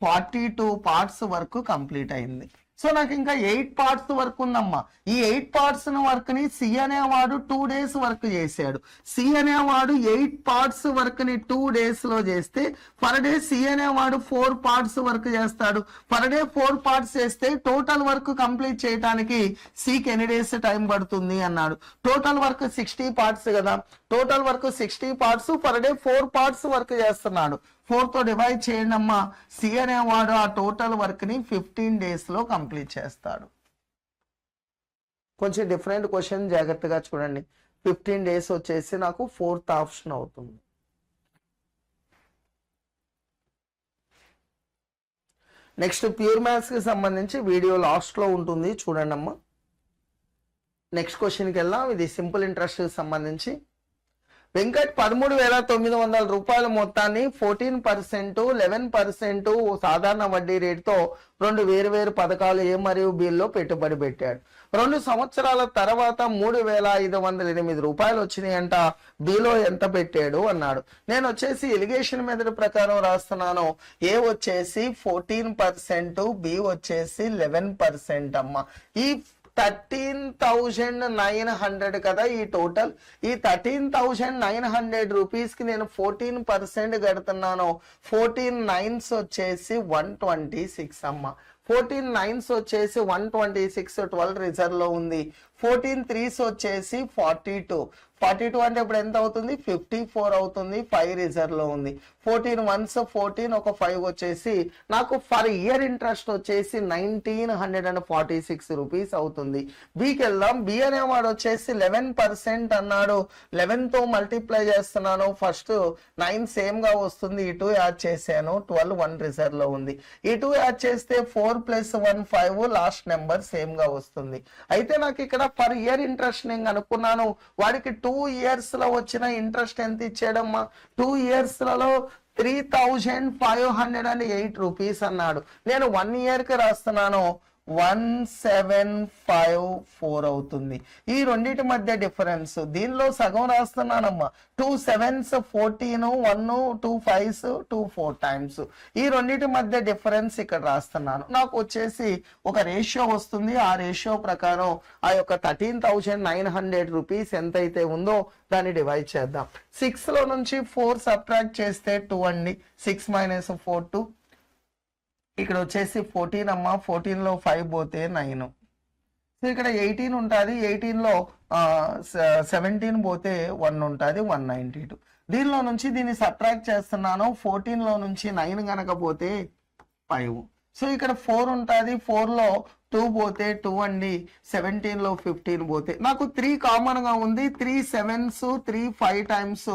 42 పార్ట్స్ వరకు కంప్లీట్ అయింది. సో నాకు ఇంకా 8 పార్ట్స్ వర్క్ ఉందమ్మా. ఈ 8 పార్ట్స్ వర్క్ ని సి అనేవాడు 2 days వర్క్ చేశాడు. సి అనేవాడు 8 పార్ట్స్ వర్క్ ని 2 days లో చేస్తే పర్ డే సి అనేవాడు 4 పార్ట్స్ వర్క్ చేస్తాడు. పర్ డే 4 పార్ట్స్ చేస్తే టోటల్ వర్క్ కంప్లీట్ చేయడానికి సికి ఎన్ని డేస్ టైం పడుతుంది అన్నాడు. టోటల్ వర్క్ 60 పార్ట్స్ కదా, total work 60 parts, per day 4 parts work చేస్తున్నాడు. 4 తో డివైడ్ చేయండి అమ్మా. సి అనేవాడు ఆ టోటల్ వర్క్ ని 15 days లో కంప్లీట్ చేస్తాడు. కొంచెం డిఫరెంట్ క్వశ్చన్, జాగ్రత్తగా చూడండి. 15 days వచ్చేసి నాకు 4th ఆప్షన్ అవుతుంది. నెక్స్ట్ ప్యూర్ మ్యాథ్స్ కి సంబంధించి వీడియో లాస్ట్ లో ఉంటుంది, చూడండి అమ్మా. నెక్స్ట్ క్వశ్చన్కి వెళ్దాం. ఇది సింపుల్ ఇంట్రెస్ట్ కి సంబంధించి. వెంకట్ 13,900 రూపాయల మొత్తాన్ని 14%, 11% సాధారణ వడ్డీ రేటుతో 2 వేరు పథకాలు ఏ మరియు బిల్లో పెట్టుబడి పెట్టాడు. 2 సంవత్సరాల తర్వాత 3,508 రూపాయలు వచ్చినాయంట. బిలో ఎంత పెట్టాడు అన్నాడు. నేను వచ్చేసి ఎలిగేషన్ మెథడ్ ప్రకారం రాస్తున్నాను. ఏ వచ్చేసి 14%, బి వచ్చేసి 11% అమ్మ. ఈ 13,900 కదా ఈ టోటల్. ఈ 13,900 రూపీస్ కి నేను 14% కడుతున్నాను. 14 9s వచ్చేసి 126 అమ్మ. 14 9s వచ్చేసి 126, 12 రిజర్వ్ లో ఉంది. 14 3s వచ్చేసి 42 అంటే ఇప్పుడు ఎంత అవుతుంది? 54 అవుతుంది. 5 రిజర్వ్ లో ఉంది. 14 1s 14, ఒక 5 వచ్చేసి నాకు ఫర్ ఇయర్ ఇంట్రెస్ట్ వచ్చేసి 1,946 రూపీస్ అవుతుంది. బికి వెళ్దాం. బి అనేవాడు వచ్చేసి 11% అన్నాడు. 11 తో మల్టిప్లై చేస్తున్నాను. ఫస్ట్ 9 సేమ్ గా వస్తుంది. ఈ 2 యాడ్ చేశాను. 12 1 రిజర్వ్ లో ఉంది. ఈ 2 యాడ్ చేస్తే 4 + 1 5, లాస్ట్ నెంబర్ సేమ్ గా వస్తుంది. అయితే నాకు ఇక్కడ పర్ ఇయర్ ఇంట్రెస్ట్ నేను అనుకున్నాను. వాడికి 2 years లో వచ్చిన ఇంట్రెస్ట్ ఎంత ఇచ్చాడమ్మా? 2 years లలో 3,508 రూపీస్ అన్నాడు. నేను 1 year కి రాస్తున్నాను. 1754 అవుతుంది. ఈ రెండింటి మధ్య డిఫరెన్స్, దీనిలో సగం రాస్తున్నానమ్మా. 2 7s 14, 1 2 5s 2 4 times. ఈ రెండింటి మధ్య డిఫరెన్స్ ఇక్కడ రాస్తున్నాను. నాకు వచ్చేసి ఒక రేషియో వస్తుంది. ఆ రేషియో ప్రకారం ఆ యొక్క 13,900 రూపీస్ ఎంతైతే ఉందో దాన్ని డివైడ్ చేద్దాం. 6 లో నుంచి 4 సబ్ట్రాక్ట్ చేస్తే 2 అండి. 6 - 4 2. ఇక్కడ వచ్చేసి 14 అమ్మ. 14 లో 5 పోతే 9. సో ఇక్కడ 18 ఉంటుంది. 18 లో 17 పోతే 1 ఉంటుంది. 192. దీనిలో నుంచి దీన్ని సబ్ట్రాక్ట్ చేస్తున్నాను. 14 లో నుంచి 9 కనుక పోతే 5. సో ఇక్కడ 4 ఉంటుంది. 4 లో 2 పోతే 2 అండి. 17 లో 15 పోతే నాకు 3 కామన్ గా ఉంది. 3 7s 3 5 times,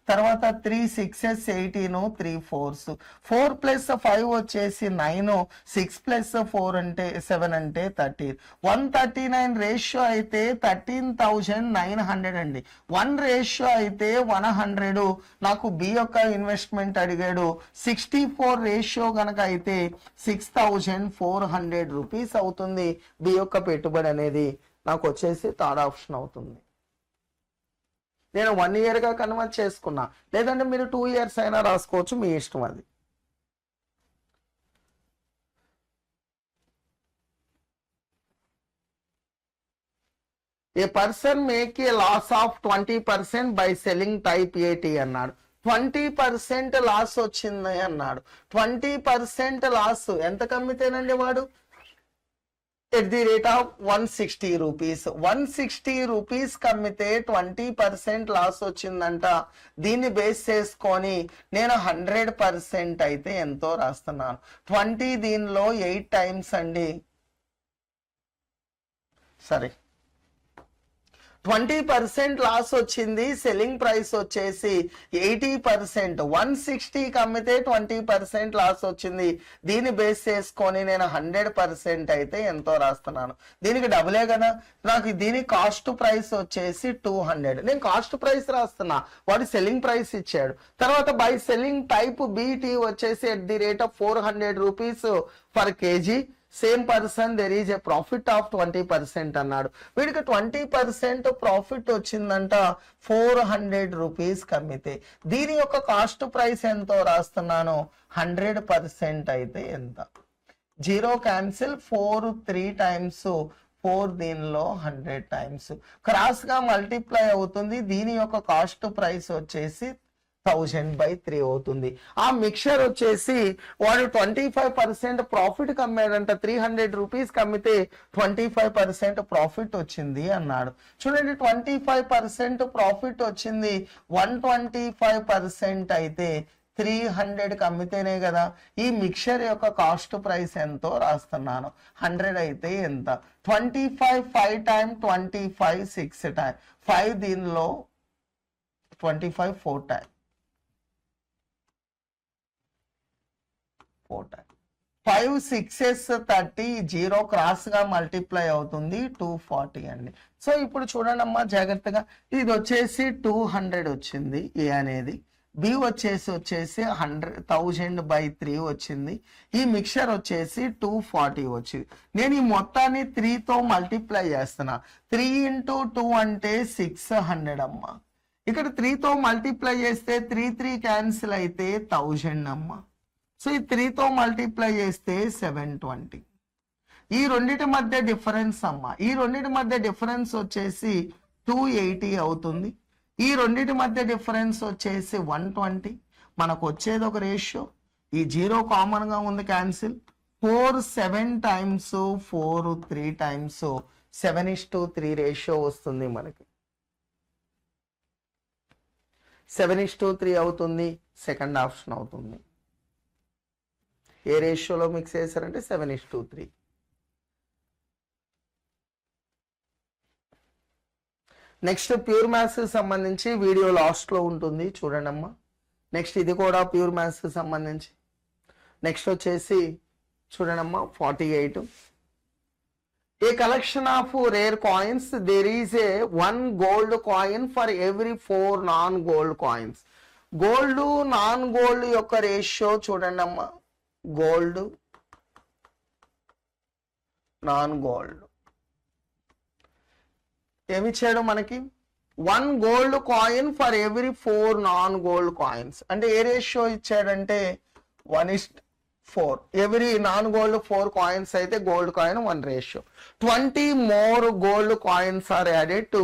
తర్వాత 3 6s 18, 3 4s. 4 + 5 వచ్చేసి 9, 6 + 4 అంటే 7 అంటే 13. 139 రేషియో అయితే 13,900 అండి. 1 రేషియో అయితే 100. నాకు బి యొక్క ఇన్వెస్ట్మెంట్ అడిగాడు. 64 రేషియో కనుక అయితే 6,400 రూపీస్ అవుతుంది. బి యొక్క పెట్టుబడి అనేది నాకు వచ్చేసి థర్డ్ ఆప్షన్ అవుతుంది. నేను 1 year గా కన్వర్ట్ చేసుకున్నా, లేదంటే మీరు 2 years అయినా రాసుకోవచ్చు, మీ ఇష్టం అది. A person make a loss of 20% by selling type at అన్నాడు. 20% లాస్ వచ్చింది అన్నాడు. 20% లాస్ ఎంత కమ్మితేనండి వాడు? At the rate of 160 rupees. 160 rupees కమ్మితే 20% లాస్ వచ్చిందంట. దీన్ని బేస్ చేసుకొని నేను 100% అయితే ఎంతో రాస్తున్నాను. 20 దీనిలో 8 times అండి. సరే, 20% లాస్ వచ్చింది. సెల్లింగ్ ప్రైస్ వచ్చేసి 80%. 160 అమ్మితే 20% లాస్ వచ్చింది. దీన్ని బేస్ చేసుకొని నేను 100% అయితే ఎంతో రాస్తున్నాను. దీనికి డబులే కదా. నాకు దీని కాస్ట్ ప్రైస్ వచ్చేసి 200. నేను కాస్ట్ ప్రైస్ రాస్తున్నా, వాడు సెల్లింగ్ ప్రైస్ ఇచ్చాడు. తర్వాత బై సెల్లింగ్ టైప్ బీటీ వచ్చేసి at the rate of 400 rupees per KG. Same person there is a profit of 20% అన్నాడు. వీడికి 20% ప్రాఫిట్ వచ్చిందంట 400 రూపీస్ కమ్మితే. దీని యొక్క కాస్ట్ ప్రైస్ ఎంతో రాస్తున్నాను, 100% అయితే ఎంత? 0 క్యాన్సిల్, 4 3 టైమ్స్ 4, దీనిలో 100 టైమ్స్ క్రాస్ గా మల్టిప్లై అవుతుంది. దీని యొక్క కాస్ట్ ప్రైస్ వచ్చేసి 1000/3 అవుతుంది. ఆ మిక్చర్ వచ్చేసి వాడు 25% ప్రాఫిట్ కమ్మాడంట. 300 రూపీస్ కమ్మితే 25% ప్రాఫిట్ వచ్చింది అన్నాడు. చూడండి, 25% ప్రాఫిట్ వచ్చింది. 125% అయితే 300 కమ్మితేనే కదా. ఈ మిక్చర్ యొక్క కాస్ట్ ప్రైస్ ఎంతో రాస్తున్నాను. 100 అయితే ఎంత? 25 5 టైమ్ 25 6 టైమ్ 5, దీనిలో 25 4 టైమ్ 5 6s 30, 0 క్రాస్ గా మల్టిప్లై అవుతుంది 240 అండి. సో ఇప్పుడు చూడండి అమ్మా జాగ్రత్తగా, ఇది వచ్చేసి 200 వచ్చింది ఏ అనేది, బి వచ్చేసి 1000/3 వచ్చింది. ఈ మిక్చర్ వచ్చేసి 240 వచ్చింది. నేను ఈ మొత్తాన్ని 3తో మల్టిప్లై చేస్తున్నా. 3 × 2 అంటే 600 అమ్మా. ఇక్కడ 3తో మల్టిప్లై చేస్తే 3 3 క్యాన్సిల్ అయితే 1000 అమ్మా. సో ఈ 3తో మల్టిప్లై చేస్తే 720. ఈ రెండిటి మధ్య డిఫరెన్స్ అమ్మా, ఈ రెండిటి మధ్య డిఫరెన్స్ వచ్చేసి 280 అవుతుంది. ఈ రెండిటి మధ్య డిఫరెన్స్ వచ్చేసి 120. మనకు వచ్చేది ఒక రేషియో, ఈ 0 కామన్ గా ఉంది, క్యాన్సిల్. 4 7 టైమ్స్ 4 3 టైమ్స్ 7:3 రేషియో వస్తుంది మనకి. 7:3 అవుతుంది. సెకండ్ ఆప్షన్ అవుతుంది. ఏ రేషియోలో మిక్స్ చేశారంటే 7:3. నెక్స్ట్ ప్యూర్ మ్యాథ్స్ సంబంధించి వీడియో లాస్ట్ లో ఉంటుంది, చూడండి అమ్మా. నెక్స్ట్ ఇది కూడా ప్యూర్ మ్యాథ్స్ సంబంధించి. నెక్స్ట్ వచ్చేసి చూడండి అమ్మా 48. A collection of rare coins, there is a 1 gold coin for every 4 non gold coins. Gold non gold యొక్క రేషియో చూడండి అమ్మా. గోల్డ్ నాన్ గోల్డ్ ఏమి ఇచ్చాడు మనకి? 1 gold coin for every 4 non gold coins. అంటే ఏ రేషియో ఇచ్చాడంటే 1:4. ఎవ్రీ నాన్ గోల్డ్ 4 కాయిన్స్ అయితే gold coin 1 ratio. 20 more gold coins are added to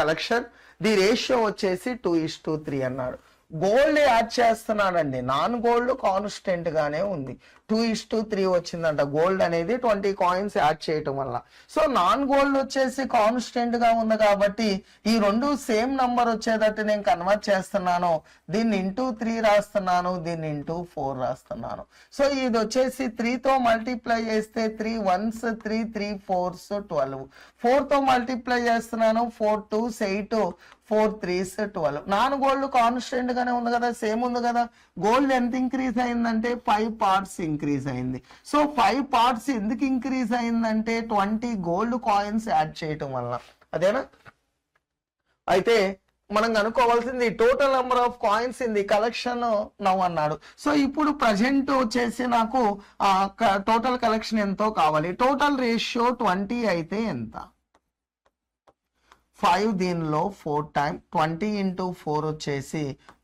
collection. The ratio వచ్చేసి 2:3 అన్నాడు. గోల్డ్ యాడ్ చేస్తున్నాడండి, నాన్ గోల్డ్ కాన్స్టెంట్ గానే ఉంది. 2:3 వచ్చిందంట. గోల్డ్ అనేది 20 కాయిన్స్ యాడ్ చేయటం వల్ల. సో నాన్ గోల్డ్ వచ్చేసి కాన్స్టెంట్ గా ఉంది కాబట్టి ఈ రెండు సేమ్ నంబర్ వచ్చేటట్టు నేను కన్వర్ట్ చేస్తున్నాను. దీన్ని ఇంటూ 3 రాస్తున్నాను, దీన్ని ఇంటూ 4 రాస్తున్నాను. సో ఇది వచ్చేసి 3తో మల్టిప్లై చేస్తే 3 1s 3 3 4s 12. 4తో మల్టిప్లై చేస్తున్నాను, 4 2s 8 4 3s 12. Non gold constant గానే ఉంది కదా, సేమ్ ఉంది కదా. గోల్డ్ ఎంత ఇంక్రీజ్ అయిందంటే 5 parts ఇంక్రీజ్ అయింది. సో 5 parts ఎందుకు ఇంక్రీజ్ అయిందంటే 20 గోల్డ్ కాయిన్స్ యాడ్ చేయటం వల్ల, అదేనా? అయితే మనం కనుక్కోవాల్సింది total number of coins in the collection now అన్నాడు. సో ఇప్పుడు ప్రజెంట్ వచ్చేసి నాకు టోటల్ కలెక్షన్ ఎంతో కావాలి. టోటల్ రేషియో 20 అయితే ఎంత? 5 దీనిలో 4 టైమ్ 20 × 4 వచ్చేసి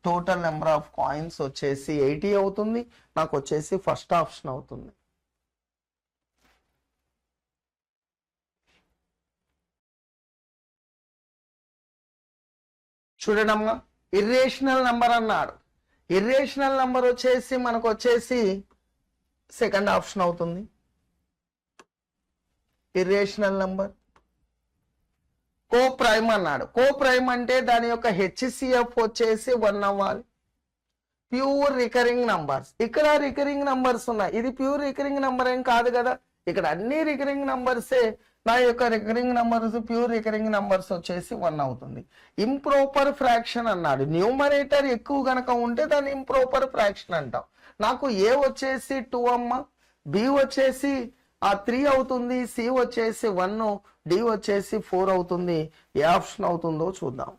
టోటల్ నెంబర్ ఆఫ్ కాయిన్స్ వచ్చేసి 80 అవుతుంది. నాకు వచ్చేసి ఫస్ట్ ఆప్షన్ అవుతుంది. చూడడమ్మా, ఇర్రేషనల్ నంబర్ అన్నాడు. ఇర్రేషనల్ నంబర్ వచ్చేసి మనకు వచ్చేసి సెకండ్ ఆప్షన్ అవుతుంది. ఇర్రేషనల్ నంబర్ కో ప్రైమ్ అన్నాడు. కో ప్రైమ్ అంటే దాని యొక్క HCF వచ్చేసి 1 అవ్వాలి. ప్యూర్ రికరింగ్ నంబర్స్, ఇక్కడ రికరింగ్ నంబర్స్ ఉన్నాయి. ఇది ప్యూర్ రికరింగ్ నంబర్ ఏం కాదు కదా. ఇక్కడ అన్ని రికరింగ్ నంబర్సే. నా యొక్క recurring numbers pure recurring numbers వచ్చేసి 1 అవుతుంది. ఇంప్రాపర్ ఫ్రాక్షన్ అన్నాడు. న్యూమరేటర్ ఎక్కువ గనక ఉంటే దాన్ని ఇంప్రాపర్ ఫ్రాక్షన్ అంటాం. నాకు ఏ వచ్చేసి 2 అమ్మ, బి వచ్చేసి 3 అవుతుంది, సి వచ్చేసి 1, డి వచ్చేసి 4 అవుతుంది. ఏ ఆప్షన్ అవుతుందో చూద్దాం.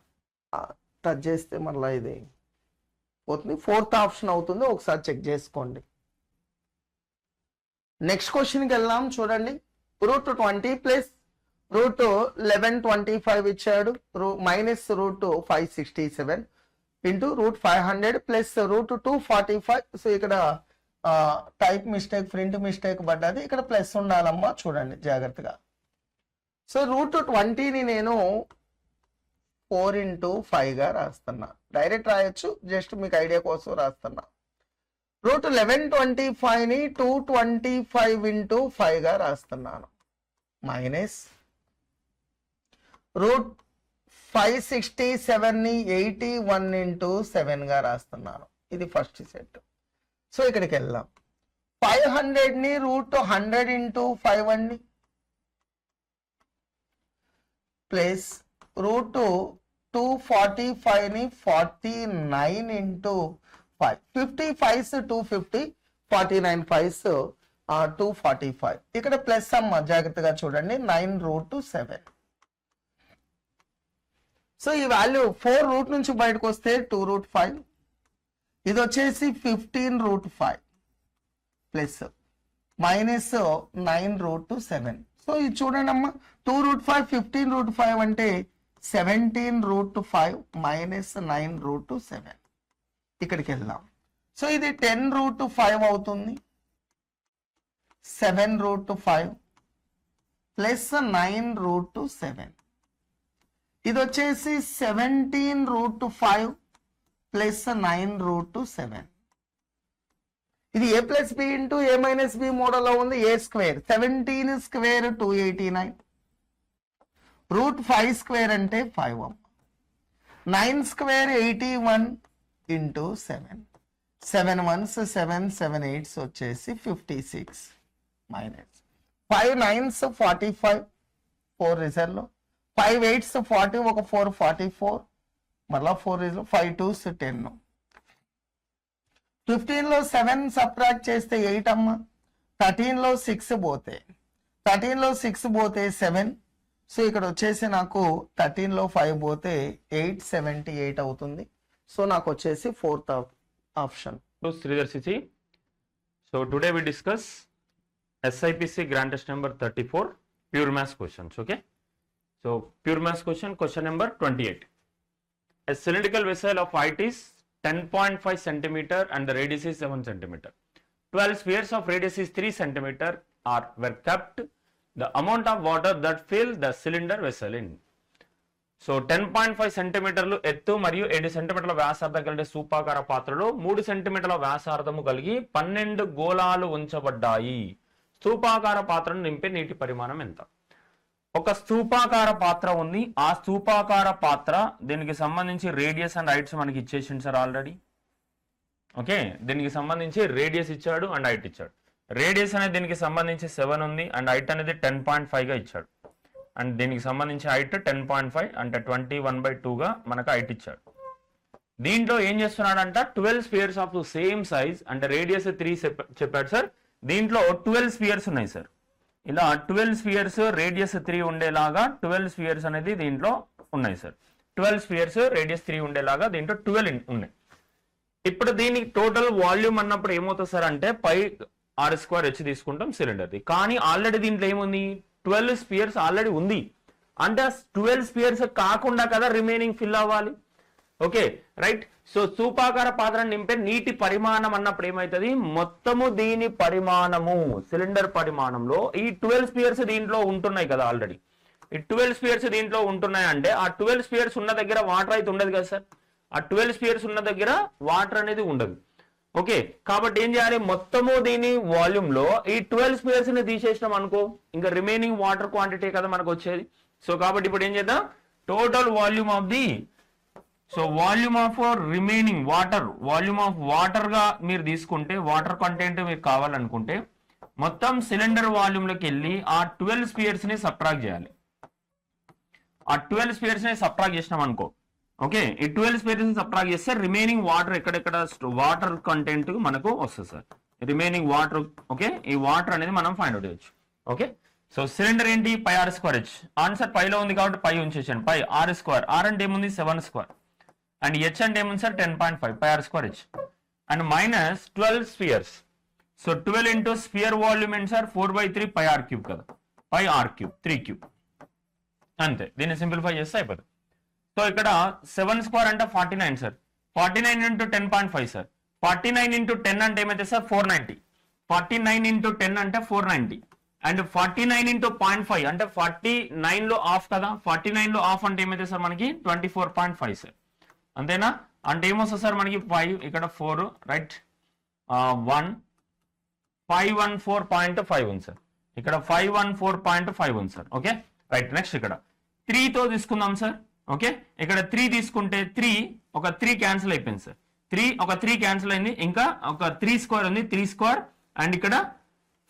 టచ్ చేస్తే మళ్ళీ ఇది పోతుంది. 4th ఆప్షన్ అవుతుంది. ఒకసారి చెక్ చేసుకోండి. నెక్స్ట్ క్వశ్చన్కి వెళ్దాం చూడండి. రూట్ 20 ప్లస్ రూట్ 1125 ఇచ్చాడు, minus root 567 into root 500 plus root 245. So ఇక్కడ టైప్ మిస్టేక్, ప్రింట్ మిస్టేక్ పడ్డది, ఇక్కడ ప్లస్ ఉండాలమ్మా, చూడండి జాగ్రత్తగా. సో రూట్ 20ని నేను 4 into 5 గా రాస్తున్నా. డైరెక్ట్ రాయొచ్చు, జస్ట్ మీకు ఐడియా కోసం రాస్తున్నా. రూట్ 1125ని 225 into 5 గా రాస్తున్నాను. మైనస్ రూట్ 567ని 81 into 7 గా రాస్తున్నాను. ఇది ఫస్ట్ సెట్. సో ఇక్కడికి వెళ్దాం. 500ని రూట్ 100 into 5 అండి, plus root 245ని 49 into 5. 50 5s 250, 49 5s 245. ఇక్కడ ప్లస్ అమ్మ, జాగ్రత్తగా చూడండి, 9 root 7. సో ఈ వాల్యూ 4 రూట్ నుంచి బయటకు వస్తే 2 root 5, ఇది వచ్చేసి 15 root 5 plus minus 9 root 7. So ఇది చూడండి అమ్మా, 2 root 5 15 root 5 అంటే 17 root 5 మైనస్ 9 root 7. ఇక్కడికి వెళ్దాం. సో ఇది 10 root 5 అవుతుంది, 7 root 5 ప్లస్ 9 root 7. ఇది వచ్చేసి 17 root 5 ప్లస్ 9 root 7. ఇది ఏ ప్లస్ బి ఇంటూ ఏ మైనస్ బి మోడల్లో ఉంది. ఏ స్క్వేర్ 17 స్క్వేర్ 289, రూట్ 5 స్క్వేర్ అంటే 5 అమ్మ, 9 స్క్వేర్ 81 ఇంటూ 7, 7 1s 7, 7 8s వచ్చేసి 56 మైనస్ 5 9s 45, 4 రిజర్వ్లో 5 8s 40, ఒక 4 44, మళ్ళా 4 రిజర్వ్, 5 2s 10. 15లో 7 సబ్ట్రాక్ట్ చేస్తే 8 అమ్మ, 13లో 6 పోతే 7. సో ఇక్కడ వచ్చేసి నాకు 13లో 5 పోతే 878 అవుతుంది. సో నాకు వచ్చేసి 4th option. Sridhar Cici. So today we discuss SIPC Grand Test number 34 pure maths questions. Okay. So pure maths question number 28. A cylindrical vessel of height is 10.5 centimeter and the radius is 7 centimeter. 12 spheres of radius is 3 centimeter were kept. The amount of water that fill the cylinder vessel in. So 10.5 సెంటీమీటర్లు ఎత్తు మరియు 7 సెంటీమీటర్ల వ్యాసార్థం కలిగిన స్థూపాకార పాత్రలో 3 సెంటీమీటర్ల వ్యాసార్థము కలిగి 12 గోళాలు ఉంచబడ్డాయి. స్థూపాకార పాత్రను నింపే నీటి పరిమాణం ఎంత? ఒక స్థూపాకార పాత్ర ఉంది. ఆ స్థూపాకార పాత్ర దీనికి సంబంధించి రేడియస్ అండ్ హైట్స్ మనకి ఇచ్చేసింది సార్ ఆల్రెడీ. ఓకే, దీనికి సంబంధించి రేడియస్ ఇచ్చాడు అండ్ హైట్ ఇచ్చాడు. రేడియస్ అనేది దీనికి సంబంధించి 7 ఉంది అండ్ హైట్ అనేది 10.5 గా ఇచ్చాడు. అండ్ దీనికి సంబంధించి హైట్ 10.5 అంటే 21/2 గా మనకు హైట్ ఇచ్చాడు. దీంట్లో ఏం చేస్తున్నాడంట, 12 స్పియర్స్ ఆఫ్ సేమ్ సైజ్ అంటే రేడియస్ 3 చెప్పాడు సార్. దీంట్లో 12 స్పియర్స్ ఉన్నాయి సార్. ఇలా 12 స్పియర్స్ రేడియస్ 3 ఉండేలాగా 12 స్పియర్స్ అనేది దీంట్లో ఉన్నాయి సార్. 12 స్పియర్స్ రేడియస్ 3 ఉండేలాగా దీంట్లో 12 ఉన్నాయి. ఇప్పుడు దీనికి టోటల్ వాల్యూమ్ అన్నప్పుడు ఏమవుతుంది సార్ అంటే పై r² తీసుకుంటాం సిలిండర్ది. కానీ ఆల్రెడీ దీంట్లో ఏముంది, 12 స్పియర్స్ ఆల్రెడీ ఉంది. అంటే 12 స్పియర్స్ కాకుండా కదా రిమైనింగ్ ఫిల్ అవ్వాలి. Okay right. సో స్థూపాకార పాత్రను నింపే నీటి పరిమాణం అన్నప్పుడు ఏమవుతుంది, మొత్తము దీని పరిమాణము సిలిండర్ పరిమాణంలో ఈ 12 స్పియర్స్ దీంట్లో ఉంటున్నాయి కదా ఆల్రెడీ. ఈ 12 స్పియర్స్ దీంట్లో ఉంటున్నాయి అంటే ఆ 12 స్పియర్స్ ఉన్న దగ్గర వాటర్ అయితే ఉండదు కదా సార్. ఆ 12 స్పియర్స్ ఉన్న దగ్గర వాటర్ అనేది ఉండదు. ఓకే, కాబట్టి ఏం చేయాలి, మొత్తము దీని వాల్యూమ్ లో ఈ 12 స్పియర్స్ ని తీసేసినాం అనుకో, ఇంకా రిమైనింగ్ వాటర్ క్వాంటిటీ కదా మనకు వచ్చేది. సో కాబట్టి ఇప్పుడు ఏం చేద్దాం, total volume of the volume of remaining volume of water గా మీరు తీసుకుంటే, వాటర్ కంటెంట్ మీకు కావాలనుకుంటే మొత్తం సిలిండర్ వాల్యూమ్ లోకి వెళ్ళి ఆ 12 స్పియర్స్ ని సబ్ట్రాక్ట్ చేయాలి. ఆ 12 స్పియర్స్ ని సబ్ట్రాక్ట్ చేసినాం అనుకో, ఓకే, ఈ 12 స్పియర్స్ ని సబ్ట్రాక్ట్ చేస్తే రిమైనింగ్ వాటర్ ఎక్కడెక్కడ వాటర్ కంటెంట్ మనకు వస్తుంది సార్. రిమైనింగ్ వాటర్, ఓకే, ఈ వాటర్ అనేది మనం ఫైండ్ అవుట్ చేయొచ్చు. ఓకే, సో సిలిండర్ ఏంటి, πr²h. ఆన్సర్ పైలో ఉంది కాబట్టి పై ఉంచేసాను. పై r², r అంటే ఏముంది 7² అండ్ h అంటే ఏముంది sir 10.5 πr²h and minus 12 spheres. So 12 into sphere volume ఏంటి సార్ 4/3 పై ఆర్ క్యూబ్ కదా, పై ఆర్ క్యూబ్ 3 క్యూబ్ అంతే. దీన్ని సింప్లిఫై చేస్తే అయిపోతుంది. సో ఇక్కడ 7 స్క్వేర్ అంటే 49 సార్, 49 ఇంటూ 10.5 సార్, 49 ఇంటూ 10 అంటే ఏమైతే సార్ 490, 49 ఇంటూ 10 అంటే 490 అండ్ 49 ఇంటూ 0.5 అంటే 49 లో ఆఫ్ కదా, 49 లో ఆఫ్ అంటే ఏమైతే సార్ మనకి 24.5 సార్, అంతేనా? అంటే ఏమొస్తుంది సార్ మనకి 5 ఇక్కడ 4 రైట్ 1 514.5 ఉంది సార్, ఇక్కడ 514.5 ఉంది సార్. Okay right. నెక్స్ట్ ఇక్కడ 3 తో తీసుకుందాం సార్. ఓకే ఇక్కడ 3 తీసుకుంటే 3 ఒక 3 క్యాన్సిల్ అయిపోయింది సార్, 3 క్యాన్సిల్ అయింది, ఇంకా ఒక 3 స్క్వేర్ ఉంది, 3 స్క్వేర్ అండ్ ఇక్కడ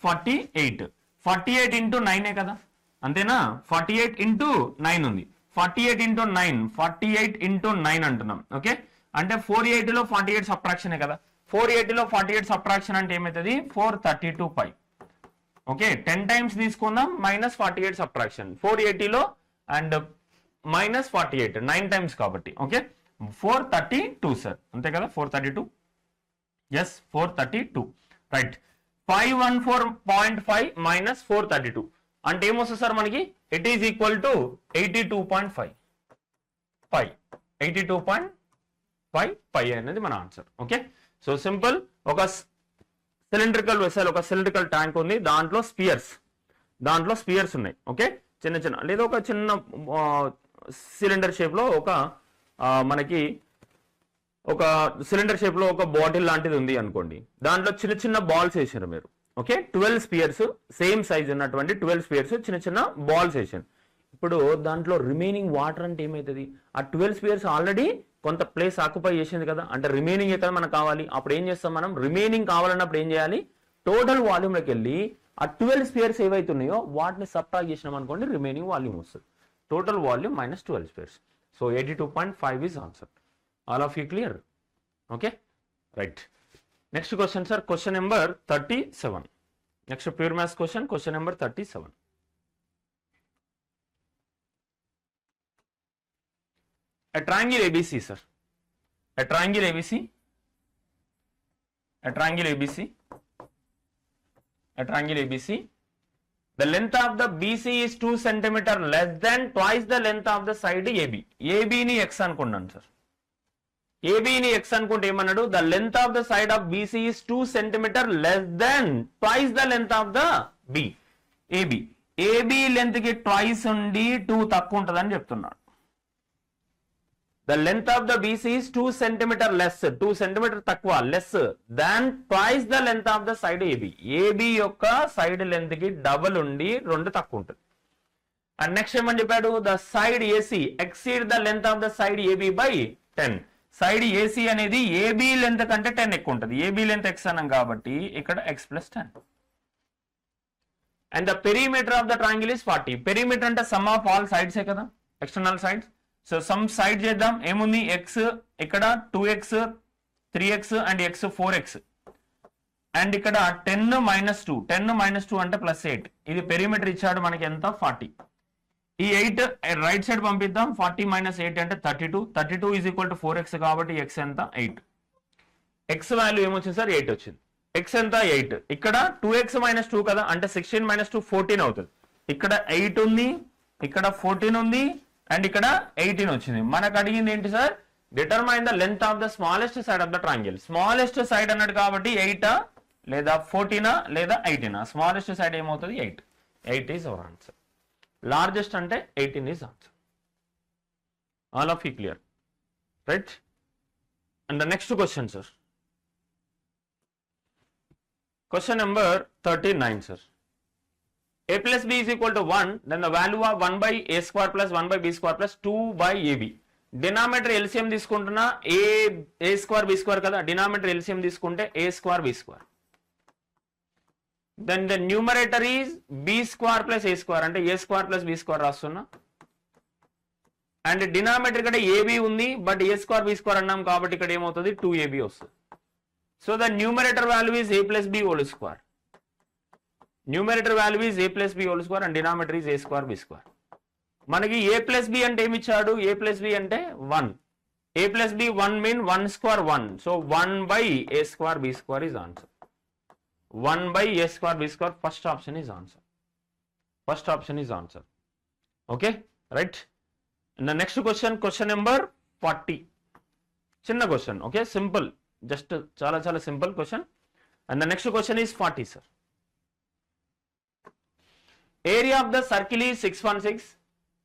48 ఇంటూ 9 కదా, అంతేనా? 48 ఇంటూ 9 ఉంది, 48 ఇంటూ 9 48 ఇంటూ 9 అంటున్నాం. ఓకే అంటే 480 లో 48 సబ్ట్రాక్షన్ కదా, 480 లో 48 సబ్ట్రాక్షన్ అంటే ఏమవుతుంది 432 పై. ఓకే 10 టైమ్స్ తీసుకుందాం మైనస్ 48 సబ్ట్రాక్షన్ 480 లో అండ్ మైనస్ 48 9 టైమ్స్ కాబట్టి ఓకే 432 సార్, అంతే కదా 432 ఎస్ 432 రైట్. 514.5 మైనస్ 432 అంటే ఏమొస్తుంది సార్ మనకి ఇట్ ఈస్ ఈక్వల్ టు 82.5 పై, 82.5 పై అనేది మన ఆన్సర్. Okay so simple. ఒక సిలిండ్రికల్ వెసల్, ఒక సిలిండ్రికల్ ట్యాంక్ ఉంది, దాంట్లో స్పియర్స్ ఉన్నాయి. ఓకే చిన్న చిన్న లేదా ఒక చిన్న సిలిండర్ షేప్ లో ఒక మనకి ఒక సిలిండర్ షేప్ లో ఒక బాటిల్ లాంటిది ఉంది అనుకోండి, దాంట్లో చిన్న చిన్న బాల్స్ వేసారు మీరు. ఓకే 12 స్పియర్స్ సేమ్ సైజ్ ఉన్నటువంటి 12 స్పియర్స్ చిన్న చిన్న బాల్స్ వేసాను. ఇప్పుడు దాంట్లో రిమైనింగ్ వాటర్ అంటే ఏమవుతుంది, ఆ 12 స్పియర్స్ ఆల్రెడీ కొంత ప్లేస్ ఆక్యుపై చేసింది కదా, అంటే రిమైనింగ్ అయితే మనకు కావాలి. అప్పుడు ఏం చేస్తాం మనం, రిమైనింగ్ కావాలన్నప్పుడు ఏం చేయాలి, టోటల్ వాల్యూమ్లోకి వెళ్ళి ఆ 12 స్పియర్స్ ఏవైతున్నాయో వాటిని సబ్ట్రాక్ట్ చేసినాం అనుకోండి, రిమైనింగ్ వాల్యూమ్ వస్తుంది. Total volume minus 12 spheres. So 82.5 is answer. All of you clear? Okay right. Next question sir, question number 37. Next pure maths question number 37. A triangle ABC sir, a triangle ABC, a triangle ABC, a triangle ABC. The length of the BC is 2 cm less than twice the length of the side AB. AB ni x అనుకున్నాను sir, AB ని x అనుకుంటే ఏమన్నాడు, the length of the side of BC is 2 cm less than twice the length of the AB length కి twice ఉండి 2 తక్కువ ఉంటుందని చెప్తున్నాడు. The length of the BC is 2 cm less, 2 cm తక్కువ less than twice the length of the side AB. AB యొక్క side length కి double ఉండి 2 తక్కువ ఉంటుంది. అండ్ నెక్స్ట్ ఏమని చెప్పాడు, the side AC exceed the length of the side AB by 10. Side AC అనేది AB length కంటే 10 ఎక్కువ ఉంటుంది. AB లెంత్ x అన్నాం కాబట్టి ఇక్కడ x plus 10. And the perimeter of the triangle is 40. Perimeter అంటే sum of all sides కదా, external sides. So some side చేద్దాం, ఏముంది x ఇక్కడ 2x 3x and x 4x and ఇక్కడ 10 minus 2 అంటే +8. ఇది పెరిమీటర్ ఇచ్చాడు మనకి ఎంత 40. ఈ 8 రైట్ సైడ్ పంపిద్దాం, 40 - 8 అంటే 32 ఈజ్ ఈక్వల్ టు 4x కాబట్టి x ఎంత 8. x వాల్యూ ఏమొచ్చింది సార్ 8 వచ్చింది. x ఎంత 8, ఇక్కడ 2x - 2 కదా అంటే 16 - 2 14 అవుతుంది. ఇక్కడ 8 ఉంది, ఇక్కడ 14 ఉంది అండ్ ఇక్కడ 18 వచ్చింది. మనకు అడిగింది ఏంటి sir, determine the length of the smallest side of the triangle. Smallest side అన్నాడు కాబట్టి 8 లేదా 14 లేదా 18. స్మాలెస్ట్ సైడ్ ఏమవుతుంది 8 ఈజ్ అవర్ ఆన్సర్. లార్జెస్ట్ అంటే 18 is answer. All of you clear right. And the next question sir, question number 39 sir. A plus B is equal to 1, then the value of 1 by A square plus 1 by B square plus 2 by AB. Denominator LCM తీసుకుంటున్నా A square B square కదా, denominator LCM తీసుకుంటే A square B square. Then the numerator is B square plus A square అంటే A square plus B square రాస్తున్నా. And denominator ఇక్కడ AB ఉంది but A square B square అన్నాం కాబట్టి ఇక్కడ ఏమవుతుంది 2AB వస్తుంది. So the numerator value is A plus B whole square. Numerator value is A plus B whole square and denominator is A square B square. మనకి A plus B అంటే ఏమి ఇచ్చాడు, A plus B అంటే 1. A plus B 1 mean 1 square 1. So 1 by A square B square is answer. 1 by a square b square. First option is answer. First option is answer. Okay, right? And the next question, question number 40. Chinna question, okay, simple. Just chala simple question. And the next question is 40, sir. Area of the circle is 616.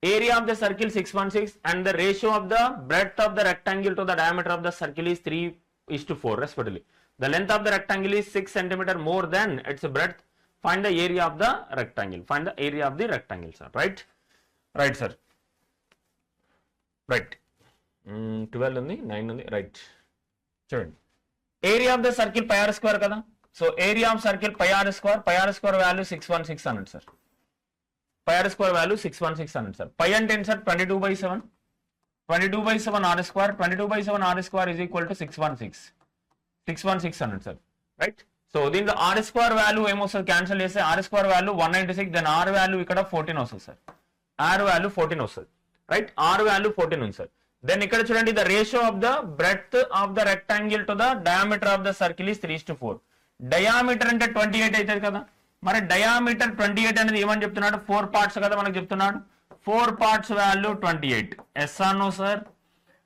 Area of the circle 616 and the ratio of the breadth of the rectangle to the diameter of the circle is 3:4 respectively. The length of the rectangle is 6 centimeter more than its breadth. Find the area of the rectangle. Find the area of the rectangle, sir. Right? Right, sir. Right. 12 ఉంది, 9 ఉంది. Right. చూడండి. Area of the circle pi r square కదా. So area of circle pi r square value 616 అన్నట్టు sir. Pi r square value 616 అన్నట్టు sir. Pi అంటే ఏంటి sir? 22/7. 22/7 r square. 22/7 r square is equal to 616. 616 అన్నట్టు sir. Right. So దీంట్లో r square value ఏమొస్తుంది? Cancel చేస్తే r square value 196. Then r value ఇక్కడ 14 వస్తుంది సార్. r వాల్యూ 14 వస్తుంది. రైట్. r వాల్యూ 14 ఉంది సార్. దెన్ ఇక్కడ చూడండి, the ratio of the breadth of the rectangle to the diameter of the circle is 3:4. Diameter అంటే 28 అవుతుంది కదా. మరి డయామీటర్ 28 అనేది ఏమని చెప్తున్నాడు? 4 పార్ట్స్ కదా మనకు చెప్తున్నాడు. 4 parts value 28. Yes or no sir?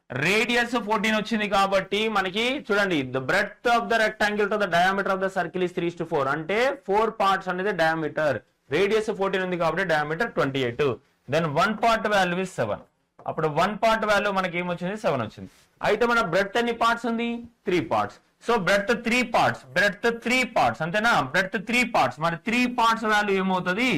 Radius 14 వచ్చింది కాబట్టి మనకి చూడండి, the breadth of the rectangle to the diameter of the circle is 3:4. అంటే 4 పార్ట్స్ అనేది డయామీటర్. రేడియస్ 14 ఉంది కాబట్టి diameter 28. Then 1 part value is 7. అప్పుడు 1 పార్ట్ వాల్యూ మనకి ఏమొచ్చింది? 7 వచ్చింది. అయితే మన బ్రెడ్త్ ఎన్ని పార్ట్స్ ఉంది? 3 పార్ట్స్. సో బ్రెడ్త్ 3 పార్ట్స్ అంతేనా? Breadth 3 parts. మరి 3 పార్ట్స్ వాల్యూ ఏమవుతుంది?